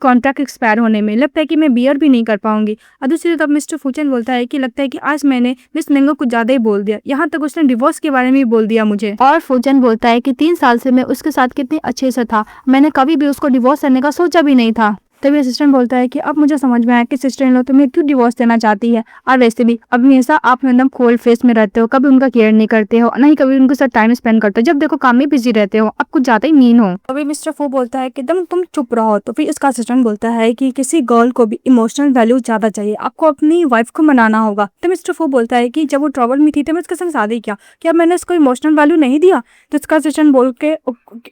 कॉन्ट्रैक्ट एक्सपायर होने में, लगता है कि मैं बियर भी नहीं कर पाऊंगी। और दूसरी तरफ मिस्टर फूचन बोलता है कि लगता है कि आज मैंने मिस मिंग को कुछ ज्यादा ही बोल दिया, यहाँ तक उसने डिवोर्स के बारे में भी बोल दिया मुझे। और फूचन बोलता है कि 3 साल से मैं उसके साथ कितने अच्छे से था, मैंने कभी भी उसको डिवोर्स करने का सोचा भी नहीं था। तभी असिस्टेंट बोलता है कि अब मुझे समझ में आया कि सिस्टर इन लॉ तुम्हें क्यों डिवोर्स देना चाहती है, और वैसे भी अब हमेशा आप एकदम कोल्ड फेस में रहते हो, कभी उनका केयर नहीं करते हो, नहीं कभी उनके साथ टाइम स्पेंड करते हो, जब देखो काम में बिजी रहते हो, अब कुछ ज्यादा ही मीन हो। अभी मिस्टर फू बोलता है कि तुम चुप रहो। तो फिर इसका असिस्टेंट बोलता है कि किसी गर्ल को भी इमोशनल वैल्यू ज्यादा चाहिए, आपको अपनी वाइफ को मनाना होगा। तो मिस्टर फू बोलता है कि जब वो ट्रबल में थी तो मैं उसके संग शादी किया, क्या मैंने उसको इमोशनल वैल्यू नहीं दिया। तो इसका असिस्टेंट बोल के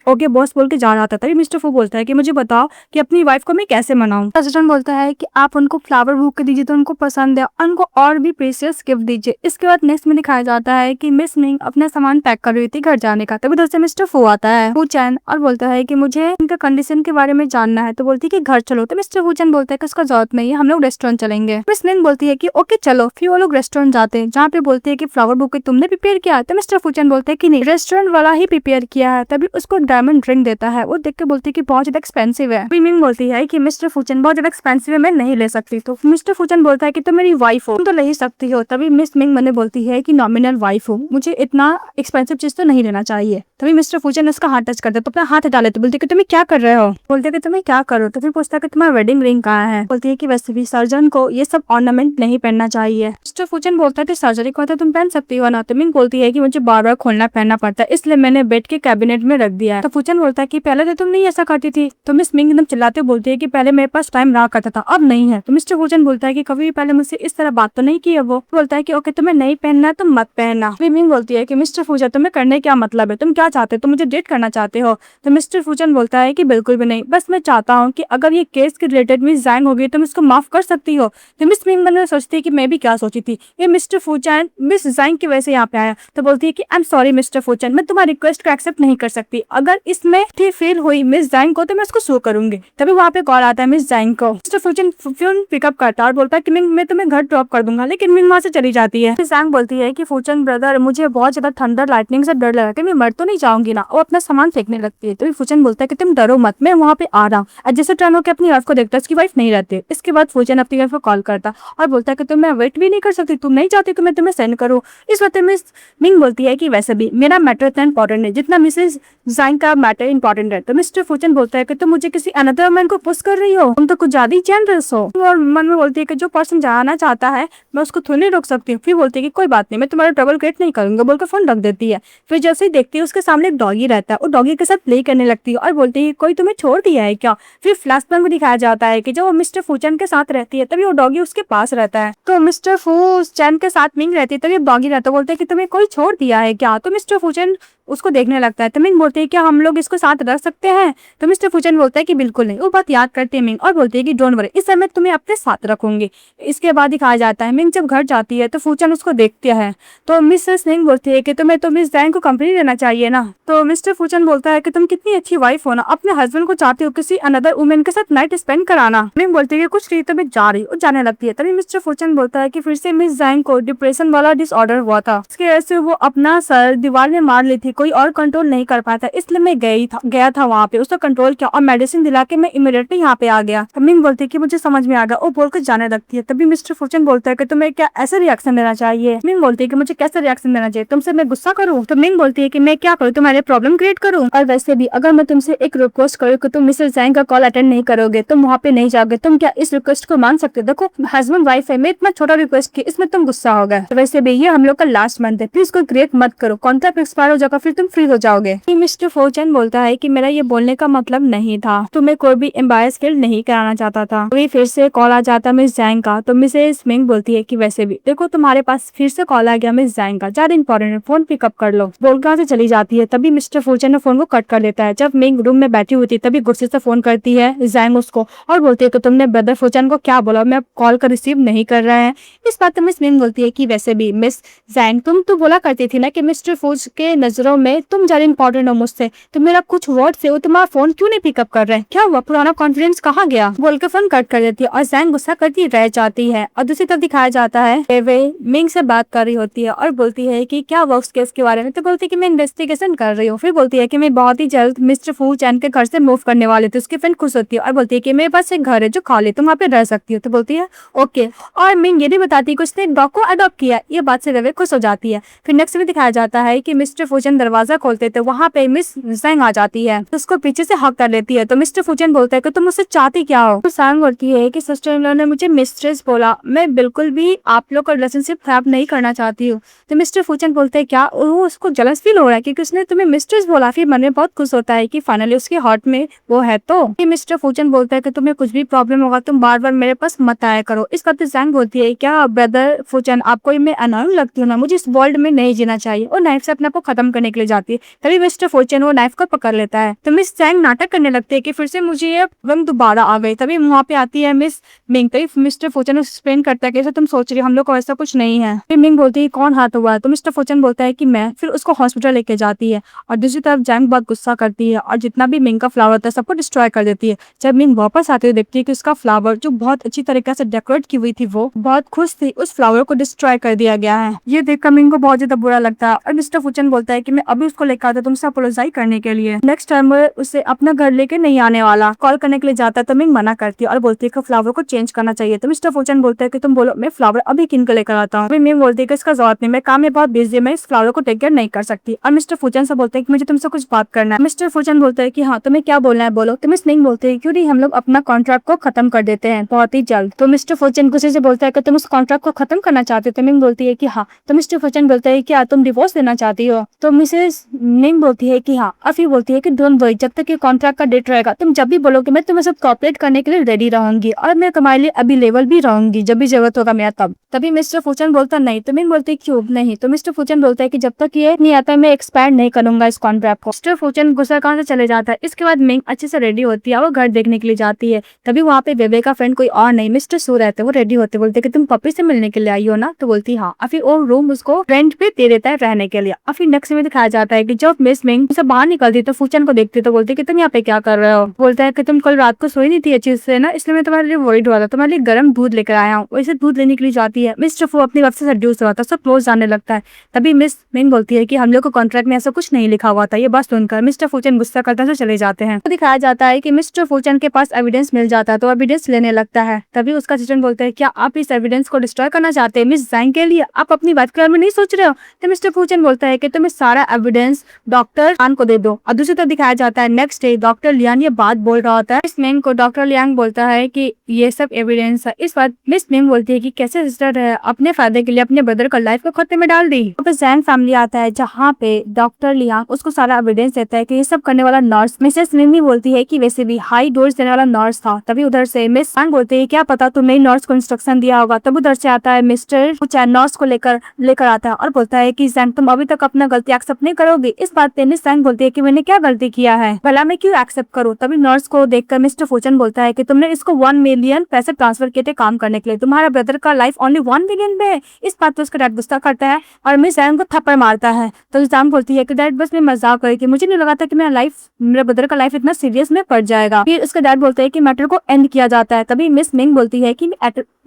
ओके बॉस बोल के जा रहा था। तभी मिस्टर फू बोलता है कि मुझे बताओ कि अपनी वाइफ को मैं कैसे मनाऊं। असिस्टेंट बोलता है कि आप उनको फ्लावर बुक दीजिए तो उनको पसंद है, उनको और भी प्रीशियस गिफ्ट दीजिए। इसके बाद नेक्स्ट में दिखाया जाता है कि मिस मिंग अपना सामान पैक कर रही थी घर जाने का। तभी उधर से मिस्टर फू आता है, फू चैन, और बोलता है कि मुझे इनका कंडीशन के बारे में जानना है। तो बोलती है कि घर चलो। तो मिस्टर फू चैन बोलता है कि उसका जरूरत नहीं है, हम लोग रेस्टोरेंट चलेंगे। मिस मिंग बोलती है कि ओके चलो। फिर वो लोग रेस्टोरेंट जाते हैं जहाँ पे बोलती है कि फ्लावर बुके तुमने प्रिपेयर किया। तो मिस्टर फू चैन बोलते हैं कि नहीं, रेस्टोरेंट वाला ही प्रिपेयर किया है। तभी उसको डायमंड रिंग देता है। वो देख के बोलती है कि बहुत ज्यादा एक्सपेंसिव है। मिंग बोलती है कि मिस्टर फू चैन बहुत ज्यादा एक्सपेंसिव है, मैं नहीं ले सकती। तो मिस्टर फूचन बोलता है कि तुम मेरी वाइफ हो, तुम तो ले ही सकती हो। तभी मिस मिंग मैंने बोलती है कि नॉमिनल वाइफ हो, मुझे इतना एक्सपेंसिव चीज तो नहीं लेना चाहिए। तभी मिस्टर फूचन उसका हाथ टच करते तो अपना हाथ हटा लेते, बोलते कि तुम्हें क्या कर रहे हो। बोलते कि तुम्हें क्या करो। तो फिर पूछता है कि तुम्हारा वेडिंग रिंग कहाँ है। बोलती है कि वैसे भी सर्जन को ये सब ऑर्नामेंट नहीं पहनना चाहिए। मिस्टर फूचन बोलता है कि सर्जरी को तुम पहन सकती हो ना। तो मिंग बोलती है कि मुझे बार बार खोलना पहनना पड़ता है, इसलिए मैंने बेड के कैबिनेट में रख दिया है। तो फूचन बोलता है कि पहले तो तुम नहीं ऐसा करती थी। तो मिस मिंग एकदम चिल्लाते बोलती है कि पहले मेरे पास टाइम रहा करता था, अब नहीं है। तो मिस्टर फूचन बोलता है कि कभी भी पहले मुझसे इस तरह बात तो नहीं की है। वो बोलता है कि ओके तुम्हें नहीं पहनना है तो मत पहनना। मिंग बोलती है कि मिस्टर फूचन तुम्हें करने क्या मतलब है, तुम क्या चाहते हो, तुम मुझे डेट करना चाहते हो। तो मिस्टर फूचन बोलता है कि बिल्कुल भी नहीं, बस मैं चाहता हूँ कि अगर ये केस के रिलेटेड मिस जैंग होगी तो इसको माफ कर सकती हो। तो मिस मिंग मैंने सोचती है कि मैं भी क्या सोची थी, ये मिस्टर फूचन मिस जैंग की वजह से यहाँ पे आया। तो बोलती है कि आई एम सॉरी मिस्टर फूचन, मैं तुम्हारी रिक्वेस्ट को एक्सेप्ट नहीं कर सकती, अगर इसमें फेल हुई मिस जैंग को तो मैं उसको शो करूंगी। तभी वहाँ पे कॉल आता है मिस जैंग को। मिस्टर फूचन फोन पिकअप करता है और बोलता है कि मैं तुम्हें घर ड्रॉप कर दूंगा, लेकिन मिंग वहाँ से चली जाती है। मिस जैंग बोलती है कि फूचन ब्रदर मुझे बहुत ज्यादा थंडर लाइटनिंग से डर लगा कि मैं मर तो नहीं जाऊंगी ना। वो अपना सामान फेंकने लगती है। तो फूचन बोलता है कि तुम डरो मत, मैं वहाँ पे आ रहा हूँ। जैसे टर्न होकर अपनी वाइफ को देखता है, उसकी वाइफ नहीं रहती। इसके बाद फूचन अपनी वाइफ को कॉल करता और बोलता है कि तुम मैं वेट भी नहीं कर सकती, तुम नहीं चाहती तो मैं तुम्हें सेंड करूँ। इस वक्त मिस मिंग बोलती है कि वैसे भी मेरा मैटर इतना इंपॉर्टेंट है जितना मिसेज जैंग का मैटर इंपॉर्टेंट है। तो मिस्टर फूचन बोलता है कि तुम मुझे किसी अनदर मैन को पुश कर रही हो, तुम तो कुछ ज्यादा ही जेनरस हो। और मन में बोलती है कि जो पर्सन जाना चाहता है मैं उसको थोड़ी नहीं रोक सकती हूँ। फिर बोलती है कि कोई बात नहीं, मैं तुम्हारा ट्रबल क्रिएट नहीं करूंगा बोलकर फोन रख देती है। फिर जैसे ही देखती है उसके सामने एक डॉगी रहता है, वो डॉगी के साथ प्ले करने लगती है और बोलती है कोई तुम्हें छोड़ दिया है क्या। फिर फ्लैशबैक में दिखाया जाता है कि जब वो मिस्टर फूचन के साथ रहती है तभी वो डॉगी उसके पास रहता है। तो मिस्टर फूचन के साथ मिंग रहती है तभी डॉगी रहता है, बोलते है कि तुम्हें कोई छोड़ दिया है क्या। तो मिस्टर फूचन उसको देखने लगता है। तो मिंग बोलती है क्या हम लोग इसको साथ रख सकते हैं? तो मिस्टर फूचन बोलता है कि बिल्कुल नहीं। वो बात याद करती है मिंग और बोलती है कि डोंट वरी, इस समय तुम्हें अपने साथ रखूंगी। इसके बाद दिखाया जाता है मिंग जब घर जाती है तो फूचन उसको देखती है। तो मिसेस मिंग बोलती है कि तुम्हें तो मिस जैंग को कंपनी देना चाहिए ना। तो मिस्टर फूचन बोलता है कि तुम कितनी अच्छी वाइफ हो ना, अपने हस्बैंड को चाहते हो किसी अनदर वुमेन के साथ नाइट स्पेंड कराना। मिंग बोलती है कि कुछ नहीं तो मैं जा रही हूँ, जाने लगती है। तभी मिस्टर फूचन बोलता है कि फिर से मिस जैंग को डिप्रेशन वाला डिसऑर्डर हुआ था, इसकी वजह से वो अपना सर दीवार में मार ली थी, कोई और कंट्रोल नहीं कर पाया था, इसलिए मैं गया था वहाँ पे, उसको कंट्रोल किया और मेडिसिन दिला के मैं इमीडिएटली यहाँ पे आ गया। मिंग बोलती है कि मुझे समझ में आ गया, वो बोलकर जाने लगती है। तभी मिस्टर फूचन बोलता है कि तुम्हें क्या ऐसा रिएक्शन देना चाहिए? मिंग बोलती है कि मुझे कैसा रिएक्शन देना चाहिए, तुमसे मैं गुस्सा करूँ? तो मिंग बोलती है कि मैं क्या करूँ, तुम्हारे प्रॉब्लम क्रिएट करूँ? और वैसे भी अगर मैं तुमसे एक रिक्वेस्ट करूँ कि तुम मिस्टर जैंग का कॉल अटेंड नहीं करोगे, तुम वहाँ पे नहीं जाओगे, तुम क्या इस रिक्वेस्ट को मान सकते हो? देखो हस्बैंड वाइफ है, मैं इतना छोटा रिक्वेस्ट की, इसमें तुम गुस्सा हो गए। तो वैसे भी ये हम लोग का लास्ट मंथ है, प्लीज कोई क्रिएट मत करो, कॉन्ट्रैक्ट एक्सपायर हो जाएगा, फिर तुम फ्री हो जाओगे। मिस्टर फूचन बोलता है कि मेरा ये बोलने का मतलब नहीं था, तुम्हें कोई भी एम्बायस फील नहीं कराना चाहता था। अभी फिर से कॉल आ जाता है मिस जैंग का। तो मिसेस मिंग बोलती है कि वैसे भी देखो तुम्हारे पास फिर से कॉल आ गया मिस जैंग का, ज्यादा इंपॉर्टेंट है, फोन पिकअप कर लो। बोलकर से चली जाती है। तभी मिस्टर फूचन ने फोन को कट कर देता है। जब मिंग रूम में बैठी हुई थी तभी गुस्से से फोन करती है जैंग उसको और बोलती है कि तुमने ब्रदर फूचन को क्या बोला, मैं कॉल कर रिसीव नहीं कर रहा है। इस बात मिस मिंग बोलती है कि वैसे भी मिस जैंग तुम तो बोला करती थी ना कि मिस्टर फूच के नजरों में तुम ज्यादा इंपॉर्टेंट हो मुझसे, तो मेरा कुछ वर्ड से वो तुम्हारा फोन क्यों नहीं पिकअप कर रहे हैं, क्या हुआ, पुराना कॉन्फिडेंस कहाँ गया? बोलकर फोन कट कर देती है और जैंग गुस्सा करती रह जाती है। और दूसरी तरफ दिखाया जाता है वे मिंग से बात कर रही होती है और बोलती है कि क्या वर्क्स केस के बारे में? तो बोलती है कि मैं इन्वेस्टिगेशन कर रही हूँ। फिर बोलती है कि मैं बहुत ही जल्द मिस्टर फू चैन के घर से मूव करने वाली थी। उसकी फ्रेंड खुश होती है और बोलती है कि मेरे पास एक घर है जो खाली, तुम वहाँ पे रह सकती हो। तो बोलती है ओके। और मिंग ये भी बताती है कि उसने एक डॉग को अडॉप्ट किया। ये बात से वे खुश हो जाती है। फिर नेक्स्ट में दिखाया जाता है कि मिस्टर फूचन दरवाजा खोलते थे, वहाँ पे मिस जैंग आ जाती है, तो उसको पीछे से हक कर लेती है। तो मिस्टर फूचन बोलता है कि तुम मुझसे चाहती क्या हो? तो जैंग बोलती है कि सिस्टर इन लॉ ने मुझे मिस्ट्रेस बोला, मैं बिल्कुल भी आप लोग का रिलेशनशिप खराब नहीं करना चाहती हूँ। तो मिस्टर फूचन बोलते हैं क्या वो उसको जलस फील हो रहा है क्योंकि उसने तुम्हें मिस्ट्रेस बोला? फिर मन में बहुत खुश होता है कि फाइनली उसके हार्ट में वो है। तो मिस्टर फूचन बोलता है कि तुम्हें कुछ भी प्रॉब्लम होगा तुम बार बार मेरे पास मत आया करो। इस बात पे जैंग बोलती है क्या ब्रदर फूचन आपको मैं अनोइंग लगती हूँ ना, मुझे इस वर्ल्ड में नहीं जीना चाहिए, और नाइफ से अपने आप को खत्म करने के लिए जाती है। तभी मिस्टर फूचन वो नाइफ को पकड़ लेता है। तो मिस जैंग नाटक करने लगते है कि फिर से मुझे ये रंग दोबारा आ गई। तभी वहाँ पे आती है मिस मिंग। तभी मिस्टर फूचन एक्सप्लेन करता है कि तुम सोच रही हो हम लोग को ऐसा कुछ नहीं है। फिर मिंग बोलती है कौन हाथ हुआ है? तो मिस्टर फूचन बोलता है कि मैं। फिर उसको हॉस्पिटल लेके जाती है और दूसरी तरफ जैंग बहुत गुस्सा करती है और जितना भी मिंग का फ्लावर होता है सबको डिस्ट्रॉय कर देती है। जब मिंग वापस आती है देखती है कि उसका फ्लावर जो बहुत अच्छी तरीके से डेकोरेट की हुई थी वो बहुत खुश थी, उस फ्लावर को डिस्ट्रॉय कर दिया गया है। ये देखकर मिंग को बहुत ज्यादा बुरा लगता है और मिस्टर फूचन बोलता है कि मैं अभी उसको लेकर आता तुमसे अपोलोजाइज करने के लिए, नेक्स्ट टाइम उसे अपना घर लेके नहीं आने वाला। कॉल करने के लिए जाता है तो मिंग मना करती है और बोलती है कि फ्लावर को चेंज करना चाहिए। तो मिस्टर फूचन बोलता है कि तुम बोलो मैं फ्लावर अभी किन को लेकर आता हूँ। मिंग बोलती है कि इसका जरूरत नहीं, मैं काम में बहुत बिजी है, मैं इस फ्लावर को टेक केयर नहीं कर सकती। और मिस्टर फूचन से बोलते हैं कि मुझे तुमसे कुछ बात करना है। मिस्टर फूचन बोलता है कि हाँ तुम्हें क्या बोलना है बोलो। तो मिस मिंग बोलते हैं क्यों नहीं हम लोग अपना कॉन्ट्रैक्ट को खत्म कर देते हैं बहुत ही जल्द। तो मिस्टर फूचन गुस्से से बोलता है कि तुम उस कॉन्ट्रैक्ट को खत्म करना चाहते हो? तो मिंग बोलती है कि हाँ। तो मिस्टर फूचन बोलता है क्या तुम डिवोर्स देना चाहती हो? तो मिसेस मिंग बोलती है कि हाँ। और फिर बोलती है कि डोंट वरी, जब तक ये कॉन्ट्रैक्ट का डेट रहेगा तुम जब भी बोलोगे मैं तुम्हें सब कॉपरेट करने के लिए रेडी रहूंगी और मैं तुम्हारे लिए अवेलेबल भी रहूंगी जब भी जरूरत होगा मेरा तब। तभी मिस्टर फूचन बोलता नहीं। तो मिंग बोलती है क्यों नहीं? तो मिस्टर फूचन बोलता है कि जब तक ये नहीं आता मैं एक्सपायर नहीं करूंगा इस कॉन्ट्रैक्ट को। मिस्टर फूचन गुस्सा कहाँ से चले जाता है। इसके बाद मिंग अच्छे से रेडी होती है, वो घर देखने के लिए जाती है। तभी वहाँ पे बेबे का फ्रेंड कोई और नहीं मिस्टर सू रहते, वो रेडी होते, बोलते कि तुम पपी से मिलने के लिए आई हो ना? तो बोलती हाँ। और फिर वो रूम उसको रेंट पे दे देता है रहने के लिए। और फिर नेक्स्ट में दिखाया जाता है कि जब मिस मिंग से बाहर निकलती तो फूचन को देखती तो बोलती कि तुम यहाँ पे क्या कर रहे हो? बोलता है कि तुम कल रात को सोई नहीं थी अच्छे से ना, इसलिए मैं तुम्हारे लिए वॉइड हुआ था, तुम्हारे लिए गर्म दूध लेकर आया हूँ। वैसे दूध लेने के लिए जाती है। मिस्टर फू अपनी वक्त से सेड्यूस हुआ था, सब क्लोज जाने लगता है। तभी मिस मिंग बोलती है कि हम लोग को कॉन्ट्रैक्ट में ऐसा कुछ नहीं लिखा हुआ था। ये बात सुनकर मिस्टर फूचन गुस्सा करते से चले जाते हैं। तो दिखाया जाता है कि मिस्टर फूचन के पास एविडेंस मिल जाता है तो एविडेंस लेने लगता है। तभी उसका असिस्टेंट बोलता है क्या आप इस एविडेंस को डिस्ट्रॉय करना चाहते हैं मिस जैंग के लिए? आप अपनी बात के बारे में नहीं सोच रहे हो? तो मिस्टर फूचन बोलता है कि तुम सारा एविडेंस डॉक्टर लियान को दे दो। और दूसरी तरफ दिखाया जाता है नेक्स्ट डे डॉक्टर लियान ये बात बोल रहा होता है। मिस मिंग को डॉक्टर लियान बोलता है कि ये सब एविडेंस है। इस बात मिस मिंग बोलती है कि कैसे सिस्टर है अपने फायदे के लिए अपने ब्रदर का लाइफ को खतरे में डाल दी। तो जैंग फैमिली आता है जहाँ पे डॉक्टर लियान उसको सारा एविडेंस देता है कि ये सब करने वाला नर्स मिसेस मिंग बोलती है कि वैसे भी हाई डोज देने वाला नर्स था। तभी उधर से मिस जैंग बोलते है क्या पता तुमने नर्स को इंस्ट्रक्शन दिया होगा। तब उधर से आता है मिस्टर नर्स को लेकर आता है और बोलता है कि जैंग तुम अभी तक अपना गलती एक्सेप्ट एक्सेप्ट नहीं करोगे? इस बात पे मिस जैंग बोलती है कि मैंने क्या गलती किया है, भला मैं क्यों एक्सेप्ट करूँ? तभी नर्स को देखकर मिस्टर फूचन बोलता है कि तुमने इसको 1 मिलियन पैसे ट्रांसफर किए थे काम करने के लिए, तुम्हारा ब्रदर का लाइफ ओनली 1 मिलियन पे है। इस बात पे उसका डैड गुस्सा करता है और मिस जैंग को थप्पड़ मारता है। तो जैंग बोलती है कि डैड बस मैं मजाक कर रही थी, मुझे नहीं लगा था कि मेरा ब्रदर का लाइफ इतना सीरियस में पड़ जाएगा। फिर उसका डैड बोलते हैं कि मैटर को एंड किया जाता है। तभी मिस मिंग बोलती है कि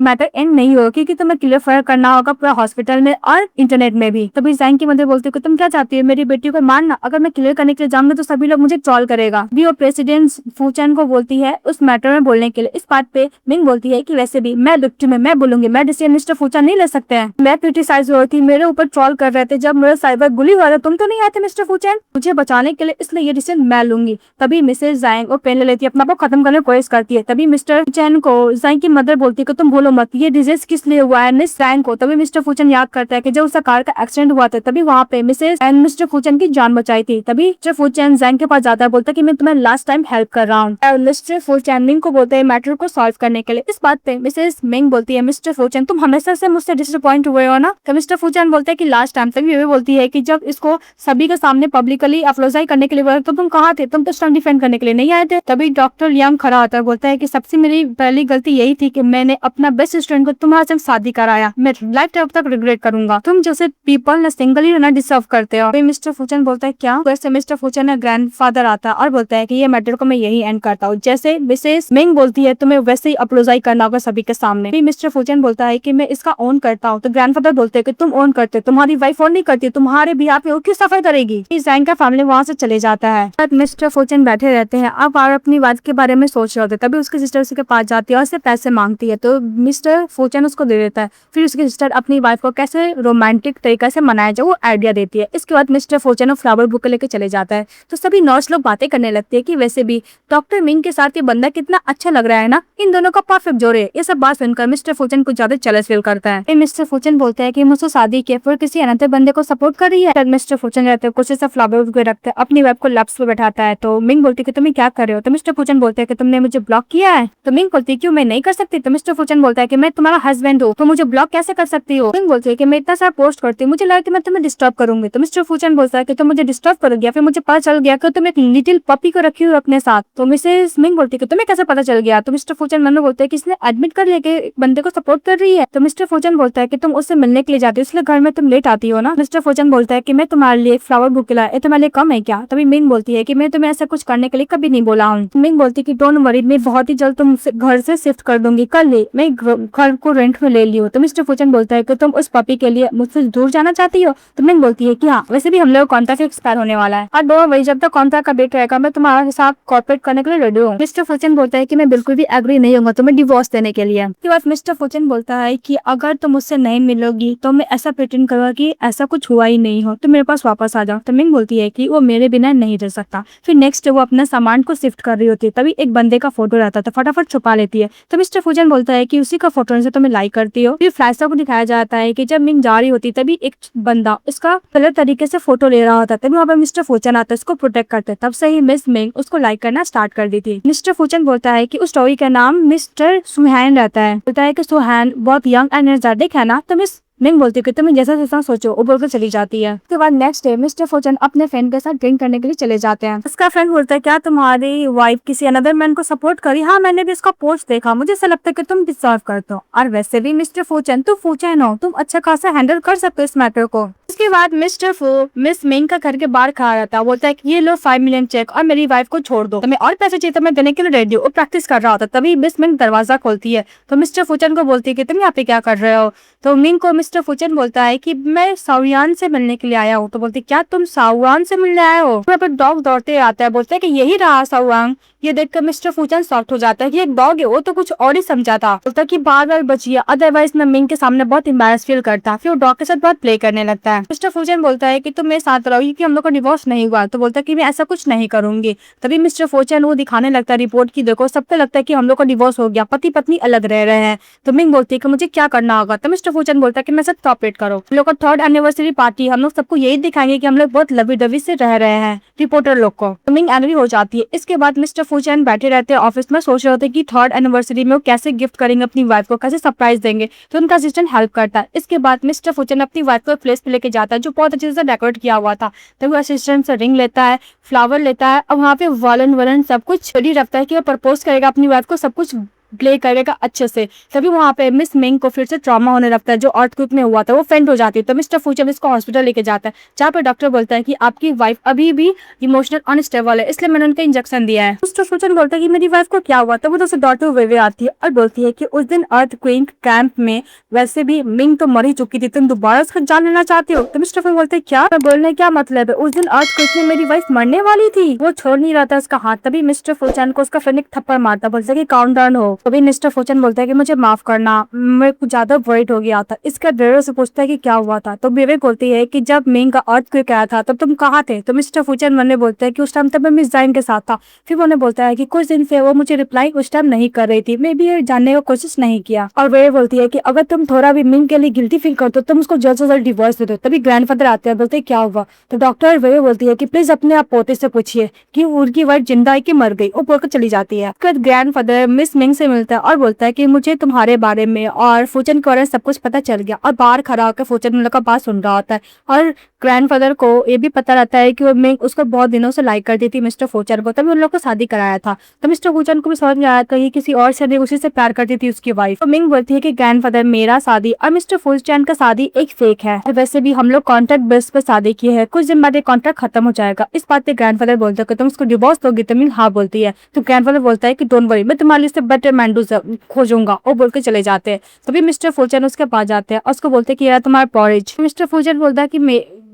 मैटर एंड नहीं होगा क्योंकि तुम्हें क्लियर करना होगा पूरा हॉस्पिटल में और इंटरनेट में भी। तभी जैंग की मदर बोलती है कि तुम क्या चाहती हो, मेरी बेटी को मारना? अगर मैं क्लियर करने के लिए जाऊंगा तो सभी लोग मुझे ट्रोल करेगा। भी वो प्रेसिडेंट फूचन को बोलती है उस मैटर में बोलने के लिए। इस बात पे मिंग बोलती है कि वैसे भी मैं विक्टिम है, मैं बोलूंगी, मैं डिसीजन मिस्टर फूचन नहीं ले सकते हैं। मैं क्रिटिसाइज हो रही थी, मेरे ऊपर ट्रोल कर रहे थे, जब मेरा साइबर गुली हुआ था तुम तो नहीं आए थे मिस्टर फूचन, मुझे बचाने के लिए, इसलिए ये डिसीजन मैं लूंगी। तभी मिसेस जैंग वो पेन ले लेती है, अपना आप खत्म करने की कोशिश करती है। तभी मिस्टर फूचन को जैंग की मदर बोलती है कि तुम बोलो मत, ये डिजीज किस लिए हुआ है मिस जैंग को। तभी मिस्टर फूचन याद करता है कि जब उसका कार का एक्सीडेंट हुआ था तभी वहाँ पे मिसेस एंड मिस्टर फूचन की जान बचाई थी। तभी मिस्टर फूचन जैंग के पास जाता है, बोलता है कि मैं तुम्हें लास्ट टाइम हेल्प कर रहा हूँ। मिस्टर फूचन मिंग को बोलते हैं मैटर को सॉल्व करने के लिए। इस बात पे मिसेस मिंग बोलती है मिस्टर फूचन तुम हमेशा से मुझसे डिसअपॉइंट हुए हो ना। तो मिस्टर फूचन बोलते हैं कि लास्ट टाइम। तभी ये बोलती है कि जब इसको सभी के सामने पब्लिकली अफरोजाई करने के लिए बोला तो तुम कहाँ थे, तुम तो स्टंट डिफेंड करने के लिए नहीं आए थे। तभी डॉक्टर यंग खड़ा आता है, बोलता है कि सबसे मेरी पहली गलती यही थी कि मैंने अपना बेस्ट स्टूडेंट को तुम्हारे साथ शादी कराया, मैं लाइफ टाइम तक रिग्रेट करूंगा, तुम जैसे पीपल न सिंगली रहना डिजर्व करते हो। मिस्टर फूचन बोलता है क्या? वैसे मिस्टर फूचन का ग्रैंडफादर आता है और बोलता है कि ये मैटर को मैं यही एंड करता हूँ, जैसे मिसेस मिंग बोलती है तुम्हें वैसे ही अप्रोजाई करना होगा सभी के सामने। फिर मिस्टर फूचन बोलता है कि मैं इसका ओन करता हूँ। तो ग्रैंडफादर बोलते हैं कि तुम ओन करते, तुम्हारी वाइफ ओन नहीं करती, तुम्हारे भी आप क्यों सफर करेगी। जैंग का फैमिली वहाँ से चले जाता है। मिस्टर फूचन बैठे रहते हैं, अब और अपनी बात के बारे में सोच रहे होते। तभी उसकी सिस्टर उसके पास जाती है और उससे पैसे मांगती है, तो मिस्टर फूचन उसको दे देता है। फिर उसकी सिस्टर अपनी वाइफ को कैसे रोमांटिक तरीके से मनाया जाए वो आइडिया देती है। इसके बाद मिस्टर फूचन फ्लावर बुक लेके चले जाता है। तो सभी नर्स लोग बातें करने लगती है कि वैसे भी डॉक्टर मिंग के साथ ये बंदा कितना अच्छा लग रहा है ना, इन दोनों का परफेक्ट जोड़ है। ये सब बात सुनकर मिस्टर फूचन कुछ ज्यादा जेलस फील करता है। मिस्टर फूचन बोलते हैं कि मुझसे शादी के फिर किसी अनंत बंदे को सपोर्ट कर रही है। मिस्टर फूचन रहते हैं कुछ ऐसा फ्लावर बुक रखते हैं, अपनी वाइफ को लैप्स पे बैठाता है। तो मिंग बोलती है कि तुम्हें क्या कर रहे हो। तो मिस्टर फूचन बोलते हैं कि तुमने मुझे ब्लॉक किया है। तो मिंग बोलती है क्यों, मैं नहीं कर सकती। तो मिस्टर फूचन बोलता है कि मैं तुम्हारा हस्बैंड हूँ तो मुझे ब्लॉक कैसे कर सकती हो। मिंग बोलती है कि मैं इतना सारा पोस्ट करती हूँ, मुझे लगा कि मैं तुम्हें डिस्टर्ब करूंगी। तो मिस्टर फूचन बोलता है कि तुम मुझे डिस्टर्ब करोगे, फिर मुझे पता चल गया कि तुम एक लिटिल पपी को रखी हो अपने साथ। तो मिसेस मिंग बोलती है कि तुम्हें कैसे पता चल गया। तो मिस्टर फूचन मन में बोलते हैं कि इसने एडमिट कर लिया कि बंदे को सपोर्ट कर रही है। तो मिस्टर फूचन बोलता है कि तुम उससे मिलने के लिए जाती हो इसलिए घर में तुम लेट आती हो ना। मिस्टर फूचन बोलता है कि मैं तुम्हारे लिए फ्लावर बुक लाया, ये तुम्हारे लिए कम है क्या। तभी मिंग बोलती है कि मैं तुम्हें ऐसा कुछ करने के लिए कभी नहीं बोला हूँ। मिंग बोलती है कि डोंट वरी, मैं बहुत ही जल्द तुम घर से शिफ्ट कर दूंगी, कल ही मैं घर को रेंट में ले ली हूँ। तो मिस्टर फूचन बोलता है कि तुम उस पपी के लिए मुझसे दूर जाना चाहती हो। तो मिंग बोलती है कि हाँ, वैसे भी हम लोग कॉन्ट्रैक्ट एक्सपायर होने वाला है और 2 वही जब तक कॉन्ट्रैक्ट का डेट रहेगा मैं तुम्हारे साथ कॉर्पोरेट करने के लिए रेडी हूँ। मिस्टर फूचन बोलता है कि मैं बिल्कुल भी एग्री नहीं होगा तुम्हें डिवोर्स देने के लिए। उसके बाद मिस्टर फूचन बोलता है कि अगर तुम मुझसे नहीं मिलोगी तो मैं ऐसा प्रिटेंड करूंगा कि ऐसा कुछ हुआ ही नहीं हो, तो मेरे पास वापस आ जाओ। तो मिंग बोलती है कि वो मेरे बिना नहीं रह सकता। फिर नेक्स्ट वो अपना सामान को शिफ्ट कर रही होती है, तभी एक बंदे का फोटो रहता था, फटाफट छुपा लेती है। तो मिस्टर फूचन बोलता है कि उसी का फोटो से तुम्हें लाइक करती हो। फिर फ्लैशबैक को दिखाया जाता है कि जब मिंग जा रही होती तभी एक बंदा इसका गलत तरीके से फोटो ले रहा होता, तभी वहाँ पर मिस्टर फूचन आता है, इसको प्रोटेक्ट करते। तब से ही मिस मिंग उसको लाइक करना स्टार्ट कर दी थी। मिस्टर फूचन बोलता है कि उस टॉय का नाम मिस्टर सुहान रहता है। बोलता है कि सुहान बहुत यंग एनर्जेटिक है ना। तो मिस मिंग बोलती है कि तुम्हें जैसा जैसा सोचो वो बोलकर चली जाती है। उसके बाद नेक्स्ट डे मिस्टर फूचन अपने फ्रेंड के साथ ड्रिंक करने के लिए चले जाते हैं। उसका फ्रेंड बोलता है क्या तुम्हारी वाइफ किसी अनदर मैन को सपोर्ट करी। हाँ, मैंने भी इसका पोस्ट देखा, मुझे ऐसा लगता है कि तुम डिजर्व करते हो, और वैसे भी मिस्टर फूचन तुम फूचन हो, तुम अच्छा खासा हैंडल कर सकते हो इस मैटर को। उसके बाद मिस्टर फू मिस मिंग का घर के बाहर खड़ा रहता है, बोलता है कि ये लो 5 मिलियन चेक और मेरी वाइफ को छोड़ दो, तुम्हें और पैसे चाहिए तो मैं देने के लिए रेडी हूँ। वो प्रैक्टिस कर रहा होता, तभी मिस मिंग दरवाजा खोलती है। तो मिस्टर फूचन को बोलती है कि तुम यहाँ पे क्या कर रहे हो। तो मिंग को मिस्टर फूचन बोलता है कि मैं साउयान से मिलने के लिए आया हूँ। तो बोलती क्या तुम साउयान से मिलने आए हो। वहाँ पर डॉग दौड़ते आता है, बोलता है कि यही रहा साउयान। ये देखकर मिस्टर फूचन सॉफ्ट हो जाता है कि एक डॉग है, वो तो कुछ और ही समझा था। बोलता कि बार-बार बचिए, अदरवाइज मैं मिंग के सामने बहुत एम्बैरेस फील करता। फिर वो डॉग के साथ बहुत प्ले करने लगता है। मिस्टर फूचन बोलता है कि तुम मेरे साथ रहोगी कि हम लोग का डिवोर्स नहीं हुआ। तो बोलता है कि मैं ऐसा कुछ नहीं करूंगी। तभी मिस्टर फूचन वो दिखाने लगता है रिपोर्ट की, देखो सबको लगता है कि हम लोग का डिवोर्स हो गया, पति पत्नी अलग रह रहे हैं। तो मिंग बोलती है कि मुझे क्या करना होगा। तो मिस्टर फूचन बोलता है कि मैं सब कॉपरेट करो, हम लोग का 3rd एनिवर्सरी पार्टी हम लोग सबको यही दिखाएंगे कि हम लोग बहुत लवी डवी से रह रहे हैं रिपोर्टर लोग को। तो मिंग एंग्री हो जाती है। इसके बाद मिस्टर फूचन बैठे रहते हैं ऑफिस में, सोच रहे होते कि 3rd एनिवर्सरी में वो कैसे गिफ्ट करेंगे अपनी वाइफ को, कैसे सरप्राइज देंगे। तो उनका असिस्टेंट हेल्प करता है। इसके बाद मिस्टर फूचन अपनी वाइफ को प्लेस पे लेके लेके जाता है जो बहुत अच्छे से डेकोरेट किया हुआ था। तभी वो असिस्टेंट से रिंग लेता है, फ्लावर लेता है और वहाँ पे वॉलन वलन सब कुछ रेडी रखता है कि वो प्रपोज करेगा अपनी वाइफ को, सब कुछ प्ले करेगा अच्छे से। तभी वहाँ पे मिस मिंग को फिर से ट्रॉमा होने लगता है जो अर्थक्वेक में हुआ था, वो फेंट हो जाती है। तो मिस्टर फूचन इसको हॉस्पिटल लेके जाता है जहाँ पे डॉक्टर बोलता है कि आपकी वाइफ अभी भी इमोशनल अनस्टेबल है, इसलिए मैंने उनका इंजेक्शन दिया है। मिस्टर फूचन बोलता है कि मेरी वाइफ को क्या हुआ, तो वो तो डॉक्टर वे आती है और बोलती है कि उस दिन अर्थक्वेक कैंप में वैसे भी मिंग तो मर ही चुकी थी, तुम दोबारा उसका जान लेना चाहती हो। तो मिस्टर फूचन बोलते हैं क्या, मैं बोलने क्या मतलब है, उस दिन अर्थक्वेक में मेरी वाइफ मरने वाली थी। वो छोड़ नहीं रहा था उसका हाथ। तभी मिस्टर फूचन को उसका फ्रेंड एक थप्पड़ मारता, बोलता है कि काउंट डाउन हो। तभी मिस्टर फूचन बोलता है कि मुझे माफ करना, मैं कुछ ज्यादा वरीड हो गया था। इसका ब्रेवर से पूछता है कि क्या हुआ था। तो बेवे बोलती है कि जब मिंग का अर्थक्वेक आया था तब तुम कहाँ थे। तो मिस्टर फूचन मन में बोलता है कि उस टाइम तब मैं मिस जाइन के साथ था। फिर वो बोलता है कि कुछ दिन से वो मुझे रिप्लाई उस टाइम नहीं कर रही थी, मैं भी ये जानने की कोशिश नहीं किया। और वे बोलती है कि अगर तुम थोड़ा भी मिंग के लिए गिल्टी फील करते हो तुम उसको जल्द से जल्द डिवोर्स दे दो। तभी ग्रैंडफादर आते हैं, बोलते हैं क्या हुआ। तो डॉक्टर वे बोलती है कि प्लीज अपने आप पोते से पूछिए कि उनकी वाइफ जिंदा है कि मर गई। वो बोलकर चली जाती है। फिर ग्रैंडफादर मिस मिंग से मिलता है और बोलता है कि मुझे तुम्हारे बारे में और फूचन के बारे में सब कुछ पता चल गया। और बाहर खड़ा होकर फूचन उन लोग का बात सुन रहा होता है और ग्रैंडफादर को ये भी पता रहता है कि वो मिंग उसको बहुत दिनों से लाइक करती थी मिस्टर फूचन को, तभी उन लोग को शादी कराया था। तो मिस्टर फूचन को भी समझ में आया था कि किसी और से नहीं, उसी से प्यार करती थी उसकी वाइफ। तो मिंग बोलती है कि ग्रैंडफादर मेरा शादी और मिस्टर फूचन का शादी एक फेक है, वैसे भी हम लोग कॉन्ट्रैक्ट बेस पे शादी की है, कुछ दिन बाद ये कॉन्ट्रैक्ट खत्म हो जाएगा। इस बात पे ग्रैंडफादर बोलता है कि तुम उसको डिवोर्स दोगी। तो मिंग हाँ बोलती है। तो ग्रैंडफादर बोलता है कि डोंट वरी, मैं तुम्हारे लिए बेटर मैंडू खोजूंगा। वो बोल के चले जाते हैं। तभी मिस्टर फूचन उसके पास जाते हैं और उसको बोलते हैं कि यार तुम्हारा पॉरेज। मिस्टर फूचन बोलता है कि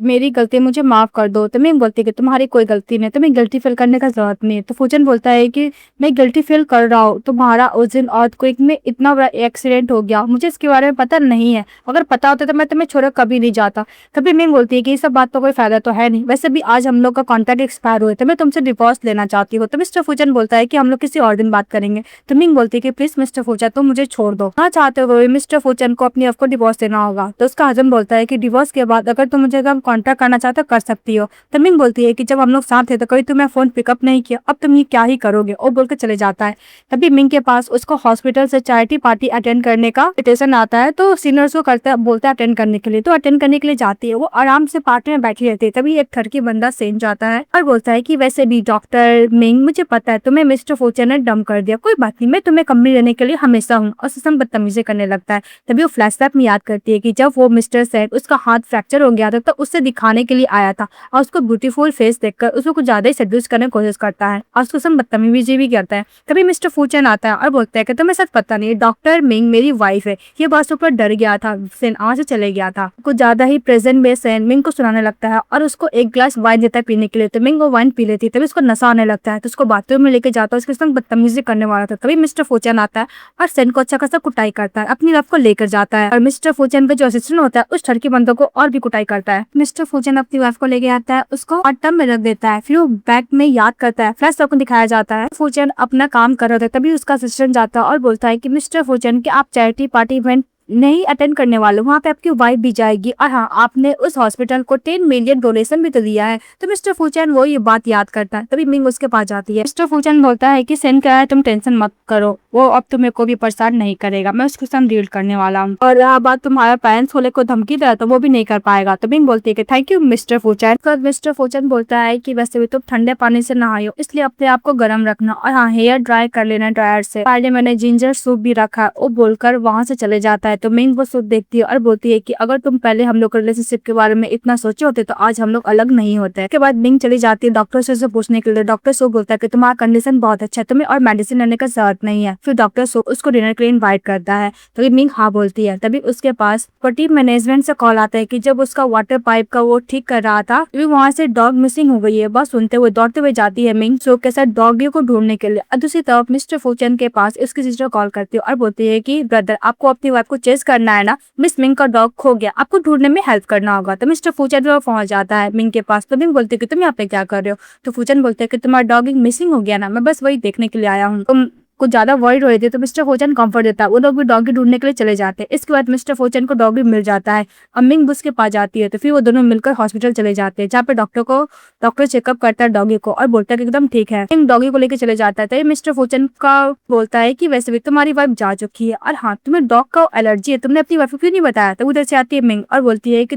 मेरी गलती, मुझे माफ कर दो। तो मैं बोलती है कि तुम्हारी कोई गलती नहीं, तुम्हें गिल्टी फील करने का जरूरत नहीं है। तो फूचन बोलता है कि मैं गिल्टी फील कर रहा हूँ, तुम्हारा उस दिन अर्थक्वेक में इतना बड़ा एक्सीडेंट हो गया, मुझे इसके बारे में पता नहीं है, अगर पता होता तो मैं तुम्हें छोड़ कभी नहीं जाता। तभी मैं बोलती है कि ये सब बात तो कोई फायदा तो है नहीं, वैसे भी आज हम लोग का कॉन्ट्रैक्ट एक्सपायर हुए तो मैं तुमसे डिवोर्स लेना चाहती हूँ। तो मिस्टर फूचन बोलता है कि हम लोग किसी और दिन बात करेंगे। तो मिंग बोलती है कि प्लीज मिस्टर फूचन तुम मुझे छोड़ दो। ना चाहते हुए मिस्टर फूचन को अपनी वाइफ को डिवोर्स देना होगा। तो उसका हस्बैंड बोलता है कि डिवोर्स के बाद अगर तुम मुझे कॉन्ट्रैक्ट करना चाहते कर सकती हो। तो मिंग बोलती है कि जब हम लोग साथ थे तो कभी तुम्हें फोन पिकअप नहीं किया, अब तुम ये क्या ही करोगे। वो बोल के चले जाता है। तभी मिंग के पास उसको हॉस्पिटल से चैरिटी पार्टी अटेंड करने का इन्विटेशन आता है। तो सीनियर्स को करता है, बोलता है अटेंड करने के लिए। तो अटेंड करने के लिए जाती है। वो आराम से पार्टी में बैठी रहती है। तभी एक ठरकी बंदा सेन जाता है और बोलता है कि वैसे भी डॉक्टर मिंग, मुझे पता है तुम्हें मिस्टर फूचन ने डम कर दिया, कोई बात नहीं, मैं तुम्हें कंपनी देने के लिए हमेशा हूँ। और सिस्टम बदतमीजी करने लगता है। तभी वो फ्लैशबैक में याद करती है कि जब वो मिस्टर सेन उसका हाथ फ्रैक्चर हो गया था तो उससे दिखाने के लिए आया था और उसको ब्यूटीफुल फेस देखकर उसको कुछ ज्यादा ही सेड्यूस करने की कोशिश करता है और उसको सब बदतमीजी भी करता है। तभी मिस्टर फूचन आता है और बोलता है कि तुम्हें सच पता नहीं, डॉक्टर मिंग मेरी वाइफ है। ये बात ऊपर डर गया था, सेन वहां से चले गया था। कुछ ज्यादा ही प्रेजेंट में सेन मिंग को सुनाने लगता है और उसको एक ग्लास वाइन देता है पीने के लिए। तो मिंग वो वाइन पी लेती है। तभी उसको नशा आने लगता है। तो उसको बाथरूम में लेके जाता है, उसके संग बदतमीजी करने वाला था। तभी मिस्टर फूचन आता है और सेन को अच्छा खासा कुटाई करता है, अपनी वाइफ को लेकर जाता है। और मिस्टर फूचन का जो असिस्टेंट होता है उस ठरकी बंदों को और भी कुटाई करता है। मिस्टर फूचन अपनी वाइफ को लेके आता है, उसको टब में रख देता है। फिर वो बैग में याद करता है, फ्लैश को दिखाया जाता है। फूचन अपना काम कर रहा था। तभी उसका असिस्टेंट जाता है और बोलता है कि मिस्टर फूचन कि आप चैरिटी पार्टी इवेंट नहीं अटेंड करने वाले, वहाँ पे आपकी वाइफ भी जाएगी और हाँ आपने उस हॉस्पिटल को 10 मिलियन डोनेशन भी तो दिया है। तो मिस्टर फूचन वो ये बात याद करता है। तभी मिंग उसके पास जाती है। मिस्टर फूचन बोलता है कि सेन क्या है, तुम टेंशन मत करो, वो अब तुम्हें को भी परेशान नहीं करेगा, मैं उसके साथ डील करने वाला हूँ। और रहा बात तुम्हारा पेरेंट्स खोले को धमकी दे तो वो भी नहीं कर पाएगा। तो मिंग बोलती है कि थैंक यू मिस्टर फूचन। मिस्टर फूचन बोलता है कि वैसे भी तुम ठंडे पानी से नहाओ, इसलिए अपने आप को गर्म रखना और हाँ हेयर ड्राई कर लेना ड्रायर से, पहले मैंने जिंजर सूप भी रखा। वो बोलकर वहां से चले जाता है। तो मिंग वो सूप देखती है और बोलती है कि अगर तुम पहले हम लोग के रिलेशनशिप के बारे में इतना सोचे होते तो आज हम लोग अलग नहीं होते। उसके बाद मिंग चली जाती है डॉक्टर से उसे पूछने के लिए। डॉक्टर सो बोलता है कि तुम्हारा कंडीशन बहुत अच्छा है, तुम्हें और मेडिसिन लेने का जरूरत नहीं है। फिर डॉक्टर सो उसको डिनर के लिए इनवाइट करता है। तभी मिंग हाँ बोलती है। तभी उसके पास टीम मैनेजमेंट से कॉल आता है कि जब उसका वाटर पाइप का वो ठीक कर रहा था तभी वहाँ से डॉग मिसिंग हो गई है। बस सुनते हुए दौड़ते हुए जाती है मिंग सो के साथ डॉगी को ढूंढने के लिए। और दूसरी तरफ मिस्टर फूचन के पास उसकी सिस्टर कॉल करती है और बोलती है कि ब्रदर आपको अपनी वाइफ को चेस करना है ना, मिस मिंग का डॉग खो गया, आपको ढूंढने में हेल्प करना होगा। तो मिस्टर फूचन भी पहुंच जाता है मिंग के पास। तो मिंग बोलती है कि तुम यहाँ पे क्या कर रहे हो। तो फूचन बोलते हैं कि तुम्हारा डॉग मिसिंग हो गया ना, मैं बस वही देखने के लिए आया हूँ, तुम कुछ ज्यादा वर्ड हो रही थी। तो मिस्टर फूचन कंफर्ट देता है, वो लोग भी डॉगी ढूंढने के लिए चले जाते हैं। इसके बाद मिस्टर फूचन को डॉगी मिल जाता है और मिंग उसके पास जाती है। तो फिर वो दोनों मिलकर हॉस्पिटल चले जाते हैं जहाँ पे डॉक्टर चेकअप करता है डॉगी को और बोलता है कि एकदम ठीक है। मिंग डॉगी को लेकर चले जाता है। तो मिस्टर फूचन का बोलता है कि वैसे भी तुम्हारी वाइफ जा चुकी है और हाँ तुम्हें डॉग का एलर्जी है, तुमने अपनी वाइफ को क्यों नहीं बताया। तो उधर से आती है मिंग और बोलती है कि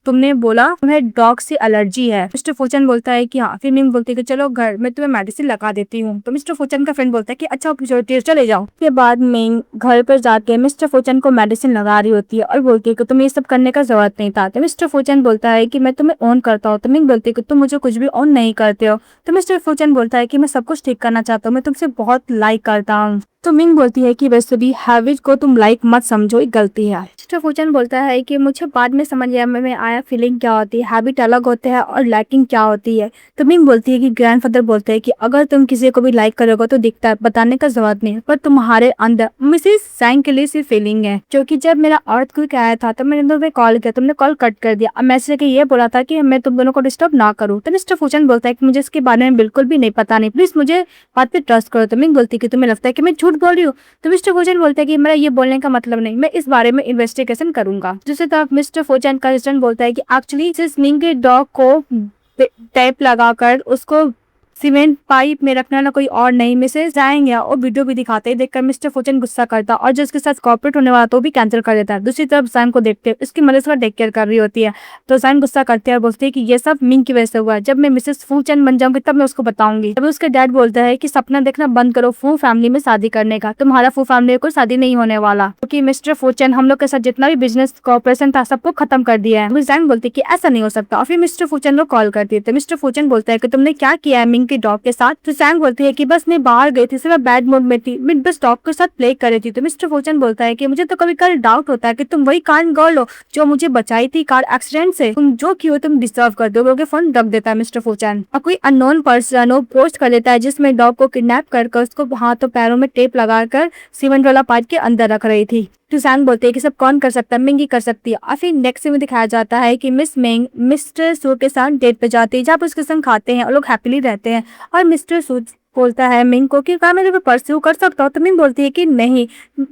तुमने बोला तुम्हें डॉग से एलर्जी है। मिस्टर फूचन बोलता है कि हाँ। फिर मिंग बोलती है कि चलो घर में तुम्हें मेडिसिन लगा देती हूँ। तो मिस्टर फूचन का फ्रेंड बोलता है कि अच्छा चले जाओ। उसके बाद मिंग घर पर जाके मिस्टर फूचन को मेडिसिन लगा रही होती है और बोलती है कि तुम्हें ये सब करने का जरूरत नहीं था। तो मिस्टर फूचन बोलता है कि मैं तुम्हें ऑन करता हूँ। तो मिंग बोलती है कि तुम मुझे कुछ भी ऑन नहीं करते हो। तो मिस्टर फूचन बोलता है कि मैं सब कुछ ठीक करना चाहता हूँ, मैं तुमसे बहुत लाइक करता हूँ। तो मिंग बोलती है कि वैसे भी हैबिट को तुम लाइक मत समझो, एक गलती है। मिस्टर फूचन बोलता है कि मुझे बाद में समझ में आया फीलिंग क्या होती है, हैबिट अलग होते हैं और लाइकिंग क्या होती है। तो मिंग बोलती है कि ग्रैंडफादर बोलते हैं कि अगर तुम किसी को भी लाइक करोगे तो दिखता है, बताने का जरूरत नहीं, पर तुम्हारे अंदर मिसेस सैंग के लिए सिर्फ फीलिंग है। क्योंकि जब मेरा अर्थक्वेक आया था तो मैंने तुम्हें कॉल किया, तुमने कॉल कट कर दिया। अब मैसेज के ये बोला था कि मैं तुम दोनों को डिस्टर्ब ना करूँ। तो मिस्टर फूचन बोलता है कि मुझे इसके बारे में बिल्कुल भी नहीं पता, नहीं, प्लीज मुझे बात पे ट्रस्ट करो। तो मिंग बोलती है कि तुम्हें लगता है कि मैं झूठ बोल रही हूँ। तो मिस्टर फूचन बोलते हैं कि मेरा ये बोलने का मतलब नहीं, मैं इस बारे में इन्वेस्टिगेशन करूंगा। दूसरी तरफ मिस्टर फूचन का असिस्टेंट बोलता है कि एक्चुअली सिर्फ मिंग के डॉग को टेप लगाकर उसको सीमेंट पाइप में रखना ना कोई और नहीं, मिसेस जाएंगे और वीडियो भी दिखाते हैं। देखकर मिस्टर फूचन गुस्सा करता और जो उसके साथ कॉर्पोरेट होने वाला तो भी कैंसिल कर देता है। दूसरी तरफ सैम को देखते हैं, उसकी मदद का टेक केयर कर रही होती है। तो सैम गुस्सा करते हैं और बोलते हैं कि ये सब मिंग की वजह से हुआ है, जब मैं मिसेस फूचन बन जाऊंगी तब मैं उसको बताऊंगी। तभी उसके डैड बोलता है कि सपना देखना बंद करो फू फैमिली में शादी करने का, तुम्हारा फू फैमिली को शादी नहीं होने वाला, क्योंकि मिस्टर फूचन हम लोग के साथ जितना भी बिजनेस कॉर्पोरेशन था सबको खत्म कर दिया है। सैम बोलती है कि ऐसा नहीं हो सकता और फिर मिस्टर फूचन को कॉल करती है। तो मिस्टर फूचन बोलता है कि तुमने क्या किया है मिंग के डॉग के साथ। तो सैंग बोलती है कि बस मैं बाहर गई थी, सिर्फ बैड मूड में थी, मैं बस डॉग के साथ प्ले कर रही थी। तो मिस्टर फूचन बोलता है कि मुझे तो कभी कभी डाउट होता है कि तुम वही कांड गर्ल हो जो मुझे बचाई थी कार एक्सीडेंट से, तुम जो की हो तुम डिजर्व करते हो। फोन रख देता है मिस्टर फूचन और कोई अननोन पर्सन वो पोस्ट कर देता है जिसमें डॉग को किडनैप कर उसको हाथों पैरों में टेप लगाकर सीमेंट वाला पाइप के अंदर रख रही थी। तो सैंग बोलते हैं कि सब कौन कर सकता है, मिंग ही कर सकती है। और फिर नेक्स्ट में दिखाया जाता है कि मिस मिंग मिस्टर सू के साथ डेट पे जाती है जहाँ पर उसके संग खाते हैं और लोग हैप्पीली रहते हैं। और मिस्टर सू बोलता है मिंग को कि क्या मैं तुम्हें परस्यू कर सकता हूँ। तो मिंग बोलती है कि नहीं,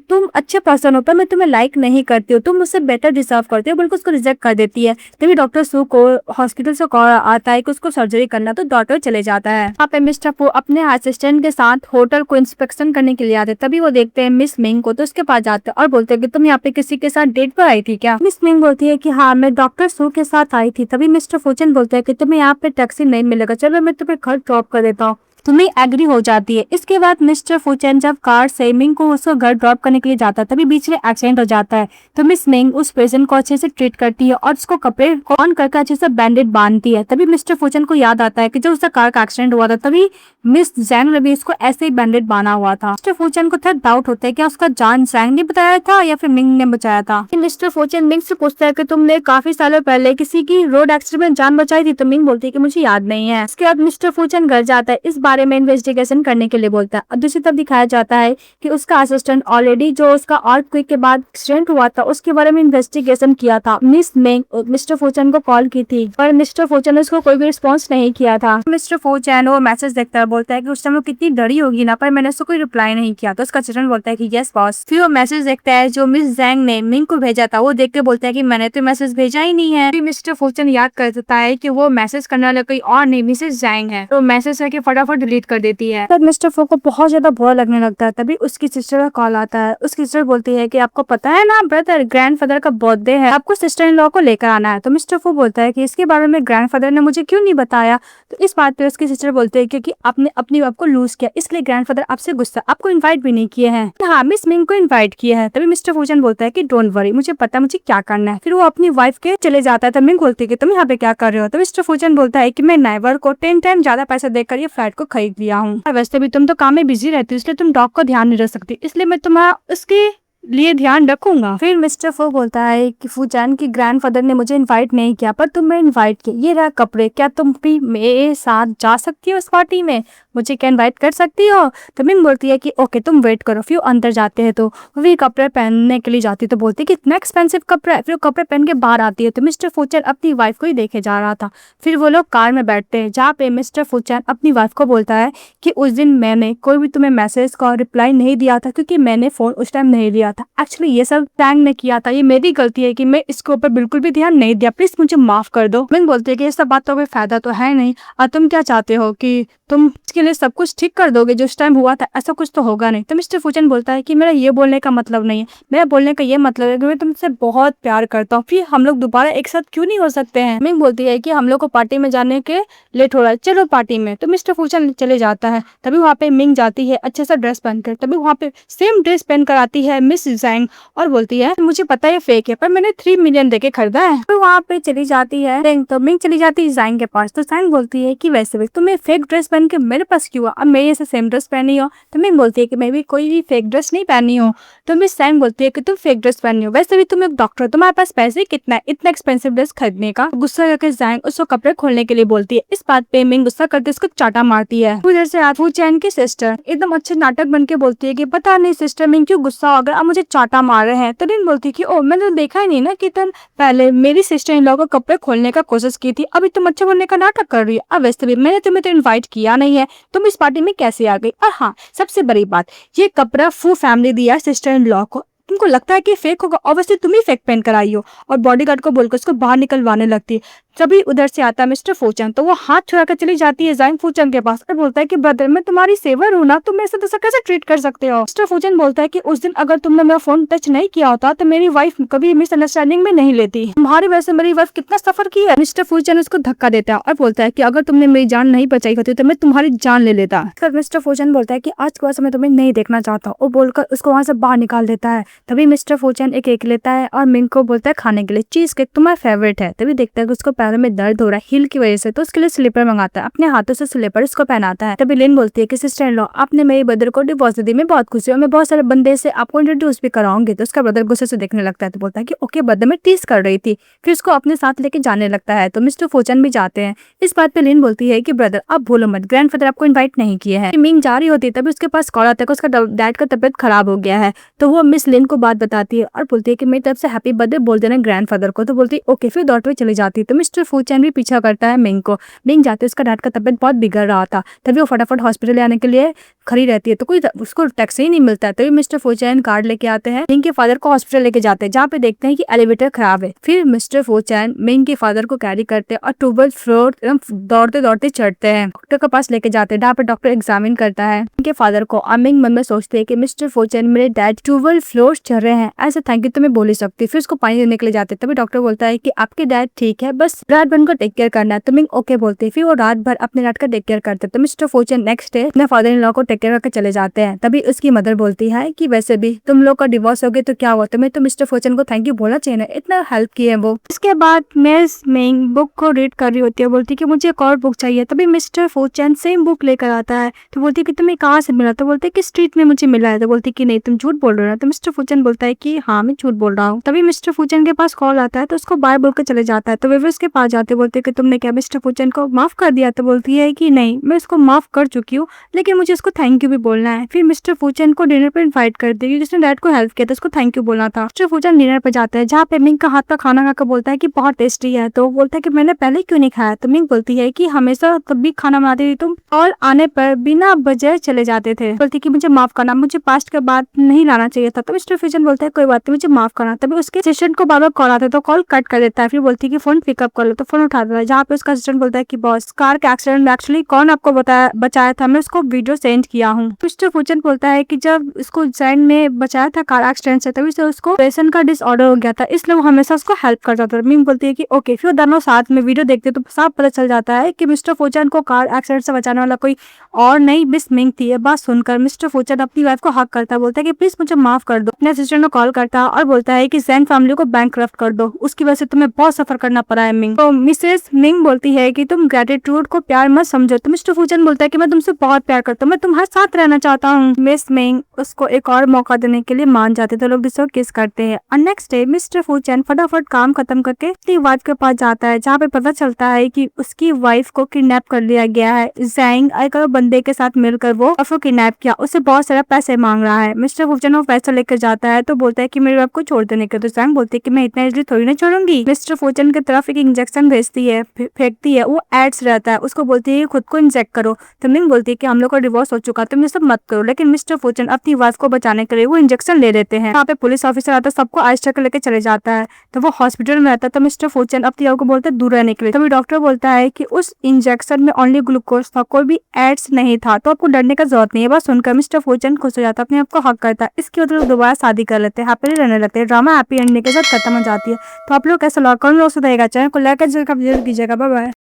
तुम अच्छे पर्सन हो पर मैं तुम्हें लाइक नहीं करती हूँ, तुम मुझसे बेटर डिजर्व करते हो, बिल्कुल उसको रिजेक्ट कर देती है। तभी डॉक्टर सू को हॉस्पिटल से कॉल आता है कि उसको सर्जरी करना, तो डॉक्टर चले जाता है। यहाँ पे मिस्टर पू अपने असिस्टेंट के साथ होटल को इंस्पेक्शन करने के लिए आते, तभी वो देखते हैं मिस मिंग को, तो उसके पास जाते हैं और बोलते हैं कि तुम यहाँ पे किसी के साथ डेट पर आई थी क्या। मिस मिंग बोलती है कि हाँ मैं डॉक्टर सू के साथ आई थी। तभी मिस्टर फूचन बोलते हैं कि तुम्हें यहाँ पे टैक्सी नहीं मिलेगा, चलो मैं तुम्हें घर ड्रॉप कर देता हूँ। तुम्हें एग्री हो जाती है। इसके बाद मिस्टर फूचन जब कार से मिंग को उसको घर ड्रॉप करने के लिए जाता है तभी बीच में एक्सीडेंट हो जाता है। तो मिस मिंग उस पेशेंट को अच्छे से ट्रीट करती है और उसको कपड़े को ऑन करके अच्छे से बैंडेड बांधती है। तभी मिस्टर फूचन को याद आता है कि जब उसका कार का एक्सीडेंट हुआ था तभी मिस जैंग ने भी इसको ऐसे ही बैंडेड बांधा हुआ था। मिस्टर फूचन को थोड़ा डाउट होता है कि उसका जान जैंग ने बताया था या फिर मिंग ने बचाया था। मिस्टर फूचन मिंग से पूछता है कि तुमने काफी सालों पहले किसी की रोड एक्सीडेंट में जान बचाई थी। तो मिंग बोलती है कि मुझे याद नहीं है। इसके बाद मिस्टर फूचन घर जाता है, इस बारे में इन्वेस्टिगेशन करने के लिए बोलता है। और दूसरी तरफ दिखाया जाता है कि उसका असिस्टेंट ऑलरेडी जो उसका अर्थक्वेक के बाद एक्सीडेंट हुआ था उसके बारे में इन्वेस्टिगेशन किया था। मिस मिंग मिस्टर फूचन को कॉल की थी पर मिस्टर फूचन ने उसको कोई भी रिस्पॉन्स नहीं किया था। मिस्टर फूचन वो मैसेज देखता है, बोलता है कि उस टाइम वो कितनी डरी होगी ना, पर मैंने उसको कोई रिप्लाई नहीं किया। तो उसका असिस्टेंट बोलता है कि यस बॉस। फिर वो मैसेज देखता है जो मिस जैंग ने मिंग को भेजा था, वो देख के बोलता है कि मैंने तो मैसेज भेजा ही नहीं है। फिर मिस्टर फूचन याद कर देता है कि वो मैसेज करने वाला कोई और नहीं मिसेस जैंग है, तो मैसेज करके फटाफट डिलीट कर देती है। तब मिस्टर फू को बहुत ज्यादा बुरा लगने लगता है। तभी उसकी सिस्टर का कॉल आता है। उसकी सिस्टर बोलती है कि आपको पता है ना ब्रदर ग्रैंडफादर का बर्थडे है, आपको सिस्टर इन लॉ को लेकर आना है। तो मिस्टर फू बोलता है कि इसके बारे में ग्रैंडफादर ने मुझे क्यों नहीं बताया। तो इस बात पे उसकी सिस्टर बोलती है क्योंकि आपने अपनी वाइफ को लूज किया इसलिए ग्रैंडफादर आपसे गुस्सा, आपको इन्वाइट भी नहीं किए हैं। हाँ मिस मिंग को इन्वाइट किया है। तभी मिस्टर फूचन बोलता है कि डोंट वरी, मुझे पता मुझे क्या करना है। फिर वो अपनी वाइफ के चले जाता है। तब मिंग बोलती है कि तुम यहाँ पे क्या कर रहे हो। तो मिस्टर फूचन बोलता है कि मैं नाइवर को 10 टाइम ज्यादा पैसा देकर ये फ्लैट को खरीद लिया हूँ। वैसे भी तुम तो काम में बिजी रहती हो इसलिए तुम डॉग को ध्यान नहीं रख सकती, इसलिए मैं तुम्हारा उसके लिए ध्यान रखूंगा। फिर मिस्टर फू बोलता है कि फूचन की ग्रैंडफादर ने मुझे इनवाइट नहीं किया पर तुम्हें इनवाइट किया, ये रहा कपड़े, क्या तुम भी मेरे साथ जा सकती हो इस पार्टी में, मुझे क्या इनवाइट कर सकती हो। तो मिंग बोलती है कि ओके तुम वेट करो। फिर अंदर जाते हैं तो वो कपड़े पहनने के लिए जाती है तो बोलती है कि इतना एक्सपेंसिव कपड़ा है। फिर कपड़े पहन के बाहर आती है तो मिस्टर फूचन अपनी वाइफ को ही देखे जा रहा था। फिर वो लोग कार में बैठते हैं जहाँ पे मिस्टर फूचन अपनी वाइफ को बोलता है कि उस दिन मैंने कोई भी तुम्हें मैसेज का रिप्लाई नहीं दिया था क्योंकि मैंने फोन उस टाइम नहीं लिया था, एक्चुअली ये सब टैंग ने किया था, ये मेरी गलती है कि मैं इसके ऊपर बिल्कुल भी ध्यान नहीं दिया, प्लीज मुझे माफ कर दो। मिंग बोलती है कि ये सब बात तो कोई फायदा तो है नहीं, और तुम क्या चाहते हो कि तुम इसके लिए सब कुछ ठीक कर दोगे, जो उस टाइम हुआ था ऐसा कुछ तो होगा नहीं। तो मिस्टर फूचन बोलता है कि मेरा ये बोलने का मतलब नहीं है, मेरा बोलने का ये मतलब है कि मैं तुमसे बहुत प्यार करता हूँ, फिर हम लोग दोबारा एक साथ क्यों नहीं हो सकते हैं। मिंग बोलती है कि हम लोग को पार्टी में जाने के लेट हो रहा है, चलो पार्टी में। तो मिस्टर फूचन चले जाता है। तभी वहाँ पे मिंग जाती है अच्छे सा ड्रेस पहनकर, तभी वहाँ पे सेम ड्रेस पहन कर आती है मिस जैंग और बोलती है मुझे पता है फेक है, पर मैंने 3 मिलियन देके खरीदा है। तो वहाँ पे चली जाती है तो मिंग चली जाती है जैंग के पास। तो जैंग बोलती है कि वैसे भी तुम्हें फेक ड्रेस पहन के मेरे पास क्यों, अब मेरे ऐसे सेम ड्रेस पहनी हो। तो मिंग बोलती है कि मैं भी कोई भी फेक ड्रेस नहीं पहनी हूँ। तो मिस जैंग बोलती है कि तुम फेक ड्रेस पहनी हो, वैसे भी तुम एक डॉक्टर, तुम्हारे पास पैसे कितना है इतना एक्सपेंसिव ड्रेस खरीदने का। गुस्सा करके जैंग उसको कपड़े खोलने के लिए बोलती है। इस बात पे मिंग गुस्सा करते उसको चाटा मारती है। उधर से फू चैन की सिस्टर एकदम अच्छे नाटक बन के बोलती है कि पता नहीं सिस्टर मिंग क्यों गुस्सा हो गया, अब मुझे चाटा मार रहे हैं। तो रिन बोलती है कि ओ मैंने तो देखा ही नहीं ना कि तुम पहले मेरी सिस्टर इन लोगों को कपड़े खोलने का कोशिश की थी, अभी तुम अच्छे बनने का नाटक कर रही है। अब वैसे भी मैंने तुम्हें तो इन्वाइट किया नहीं है, तुम इस पार्टी में कैसे आ गई। और हाँ, सबसे बड़ी बात, ये कपड़ा फू फैमिली दिया सिस्टर इन लॉ को, तुमको लगता है कि फेक होगा, ऑब्वियसली तुम ही फेक पहन कर आई हो। और बॉडीगार्ड को बोलकर उसको बाहर निकलवाने लगती है। तभी उधर से आता है मिस्टर फूचन, तो वो हाथ छुड़ा कर चली जाती है जैंग फूचन के पास और बोलता है कि ब्रदर मैं तुम्हारी सेवर हूँ ना, तुम मेरे साथ ऐसा कैसे ट्रीट कर सकते हो। मिस्टर फूचन बोलता है कि उस दिन अगर तुमने मेरा फोन टच नहीं किया होता तो मेरी वाइफ कभी मिसअंडरस्टैंडिंग में नहीं लेती, तुम्हारी वजह से मेरी वाइफ कितना सफर की है। मिस्टर फूचन उसको धक्का देता है और बोलता है कि अगर तुमने मेरी जान नहीं बचाई होती तो मैं तुम्हारी जान ले लेता। मिस्टर फूचन बोलता है कि आज के बाद मैं तुम्हें नहीं देखना चाहता हूँ, और बोलकर उसको वहां से बाहर निकाल देता है। तभी मिस्टर फूचन एक केक लेता है और मिंग को बोलता है खाने के लिए चीज केक तुम्हारा फेवरेट है। तभी देखता है कि उसको पैरों में दर्द हो रहा है हील की वजह से, तो उसके लिए स्लीपर मंगाता है, अपने हाथों से स्लीपर उसको पहनाता है। तभी लिन बोलती है कि सिस्टर इन लॉ आपने मेरे ब्रदर को डिवोर्स दे दी, मैं बहुत खुशी हूँ, मैं बहुत सारे बंदे से आपको इंट्रोड्यूस भी कराऊंगी। तो उसका ब्रदर गुस्से से देखने लगता है, तो बोलता है कि ओके ब्रदर मैं टीज कर रही थी, फिर उसको अपने साथ लेके जाने लगता है। तो मिस्टर फूचन भी जाते हैं। इस बात पे लिन बोलती है कि ब्रदर आप भूलो मत, ग्रैंडफादर आपको इन्वाइट नहीं किए हैं। मिंग जा रही होती है तभी उसके पास कॉल आता है कि उसका डैड का तबियत खराब हो गया है। तो वो मिस लिन को बात बताती है और बोलती है कि मेरी तरफ से हैप्पी बर्थडे बोल देना ग्रैंडफादर को। तो बोलती है ओके, फिर दौड़ते हुए चली जाती है। तो मिस्टर फूचन भी पीछा करता है मिंग को। मिंग जाते उसका डैड का तबियत बहुत बिगड़ रहा था, तभी वो फटाफट हॉस्पिटल आने के लिए खड़ी रहती है, तो कोई उसको टैक्सी ही नहीं मिलता है। तभी मिस्टर फूचैन कार्ड लेके आते हैं, मिंग के फादर को हॉस्पिटल लेके जाते हैं, जहाँ पे देखते हैं कि एलिवेटर खराब है। फिर मिस्टर फूचैन मिंग के फादर को कैरी करते हैं और 12th फ्लोर एकदम दौड़ते दौड़ते चढ़ते हैं, डॉक्टर के पास लेके जाते हैं, जहाँ पे डॉक्टर एग्जामिन करता है मिंग के फादर को। और मिंग मन में सोचते है कि मिस्टर फूचैन मेरे डैड 12 फ्लोर चढ़ रहे हैं, ऐसे थैंक यू तो मैं बोल ही सकती। फिर उसको पानी देने के लिए जाते, तभी डॉक्टर बोलता है कि आपके डैड ठीक है, बस रात भर उनको टेक केयर करना है। तो मिंग ओके बोलते, फिर वो रात भर अपने डैड का टेक केयर करते। तो मिस्टर फूचैन नेक्स्ट डे अपने फादर इन लॉ को टेक केयर करके चले जाते हैं। तभी उसकी मदर बोलती है कि वैसे भी तुम लोग का डिवोर्स हो गया तो क्या हुआ, तुम्हें तो मिस्टर फूचैन को थैंक यू बोलना चाहिए ना, इतना हेल्प की है वो। इसके बाद मिस मिंग बुक को रीड कर रही होती है, बोलती है कि मुझे एक और बुक चाहिए। तभी मिस्टर फूचैन सेम बुक लेकर आता है। तो बोलती है कि तुम्हें कहाँ से मिला, तो बोलते है कि स्ट्रीट में मुझे मिला है। तो बोलती है कि नहीं तुम झूठ बोल रहे हो। तो मिस्टर फूचैन बोलता है कि हाँ मैं झूठ बोल रहा हूँ। तभी मिस्टर फूचैन के पास कॉल आता है, तो उसको बाय बोल कर चले जाता है। तो वे उसके पास जाते, बोलते कि तुमने क्या मिस्टर फूचैन को माफ कर दिया। तो बोलती है कि नहीं मैं उसको माफ कर चुकी हूँ, लेकिन मुझे उसको थैंक यू भी बोलना है। फिर मिस्टर फूचैन को डिनर पे इनवाइट कर दी, जिसने डैड को हेल्प किया था उसको थैंक यू बोलना था। मिस्टर फूचैन डिनर पे जाता है, जहाँ पे मिंग का हाथ का खाना खाकर बोलता है कि बहुत टेस्टी है। तो बोलता है कि मैंने पहले क्यों नहीं खाया। तो मिंग बोलती है कि हमेशा तब भी खाना बनाती थी तुम, और आने पर बिना वजह चले जाते थे। बोलती कि मुझे माफ करना, मुझे पास्ट के बाद नहीं लाना चाहिए था। तो मिस्टर फूचैन बोलता है कोई बात नहीं मुझे माफ करना। तभी उसके असिस्टेंट को बार-बार कॉल आता है, तो कॉल कट कर देता है। फिर बोलती है कि फोन पिकअप कर लो। तो फोन उठा देता है, जहाँ पे उसका असिस्टेंट बोलता है कि बॉस कार के एक्सीडेंट में एक्चुअली कौन आपको बचाया था, मैं उसको वीडियो सेंड किया हूँ। मिस्टर फूचैन बोलता है कि जब उसको जैन ने बचाया था कार एक्सीडेंट से, तभी से उसको पेशेंट का डिसऑर्डर हो गया था, इसलिए वो हमेशा उसको हेल्प करता था। मिंग बोलती है कि ओके। फिर दोनों साथ में वीडियो देखते तो साफ पता चल जाता है कि मिस्टर फूचैन को कार एक्सीडेंट से बचाने वाला कोई और नहीं मिस मिंग थी। ये बात सुनकर मिस्टर फूचैन अपनी वाइफ को हक करता है, बोलता है कि प्लीज मुझे माफ कर दो। अपने असिस्टेंट को कॉल करता है और बोलता है कि जैन फैमिली को बैंकक्रप्ट कर दो, उसकी वजह से तुम्हें बहुत सफर करना पड़ा है मिंग। तो मिसेस मिंग बोलती है कि तुम ग्रेटिट्यूड को प्यार मत समझो। तो मिस्टर फूचैन बोलता है कि मैं तुमसे बहुत प्यार करता हूँ, मैं तुम्हारे साथ रहना चाहता हूँ। मिस मिंग उसको एक और मौका देने के लिए मान जाते, तो लोग उसको किस करते हैं। और नेक्स्ट डे मिस्टर फूचैन फटाफट काम खत्म करके अपनी वाइफ के पास जाता है, जहाँ पे पता चलता है कि उसकी वाइफ को किडनैप कर लिया गया है। जैंग एक बंदे के साथ मिलकर वो उसको किडनैप किया, उससे बहुत सारा पैसे मांग रहा है। मिस्टर फूचैन वो पैसा लेकर जाता है, तो बोलता है कि मेरे बाप को छोड़ देने के। तो जैंग बोलती है कि मैं इतना इजली थोड़ी ना छोड़ूंगी। मिस्टर फूचैन की तरफ एक इंजेक्शन भेजती है, फेंकती है, वो एड्स रहता है, उसको बोलती है खुद को इंजेक्ट करो। तो मिंग बोलती है कि हम लोग का डिवोर्स हो चुका, तुम ये सब मत करो। लेकिन मिस्टर फुचन अपनी वाइफ को बचाने के लिए वो इंजेक्शन ले लेते हैं। यहाँ पे पुलिस ऑफिसर आता है, सबको आइस्टर के लेके चले जाता है। तो वो हॉस्पिटल में रहता है। तो मिस्टर फुचन अपनी वाइफ को बोलते है दूर रहने के लिए। तभी डॉक्टर बोलता है कि उस इंजेक्शन में ओनली ग्लूकोज था, कोई भी एड्स नहीं था, तो आपको डरने का जरूरत नहीं है। बस सुनकर मिस्टर फुचन खुश हो जाता है, अपने आप को हक करता है। इसके बाद लोग दोबारा शादी कर लेते हैं, हैप्पीली रहने लगते हैं। ड्रामा हैप्पी एंडिंग के साथ खत्म हो जाती है। तो आप लोग कैसा लगा, कौन लोग सुधारेगा, चैनल को लाइक कीजिएगा, बाय बाय।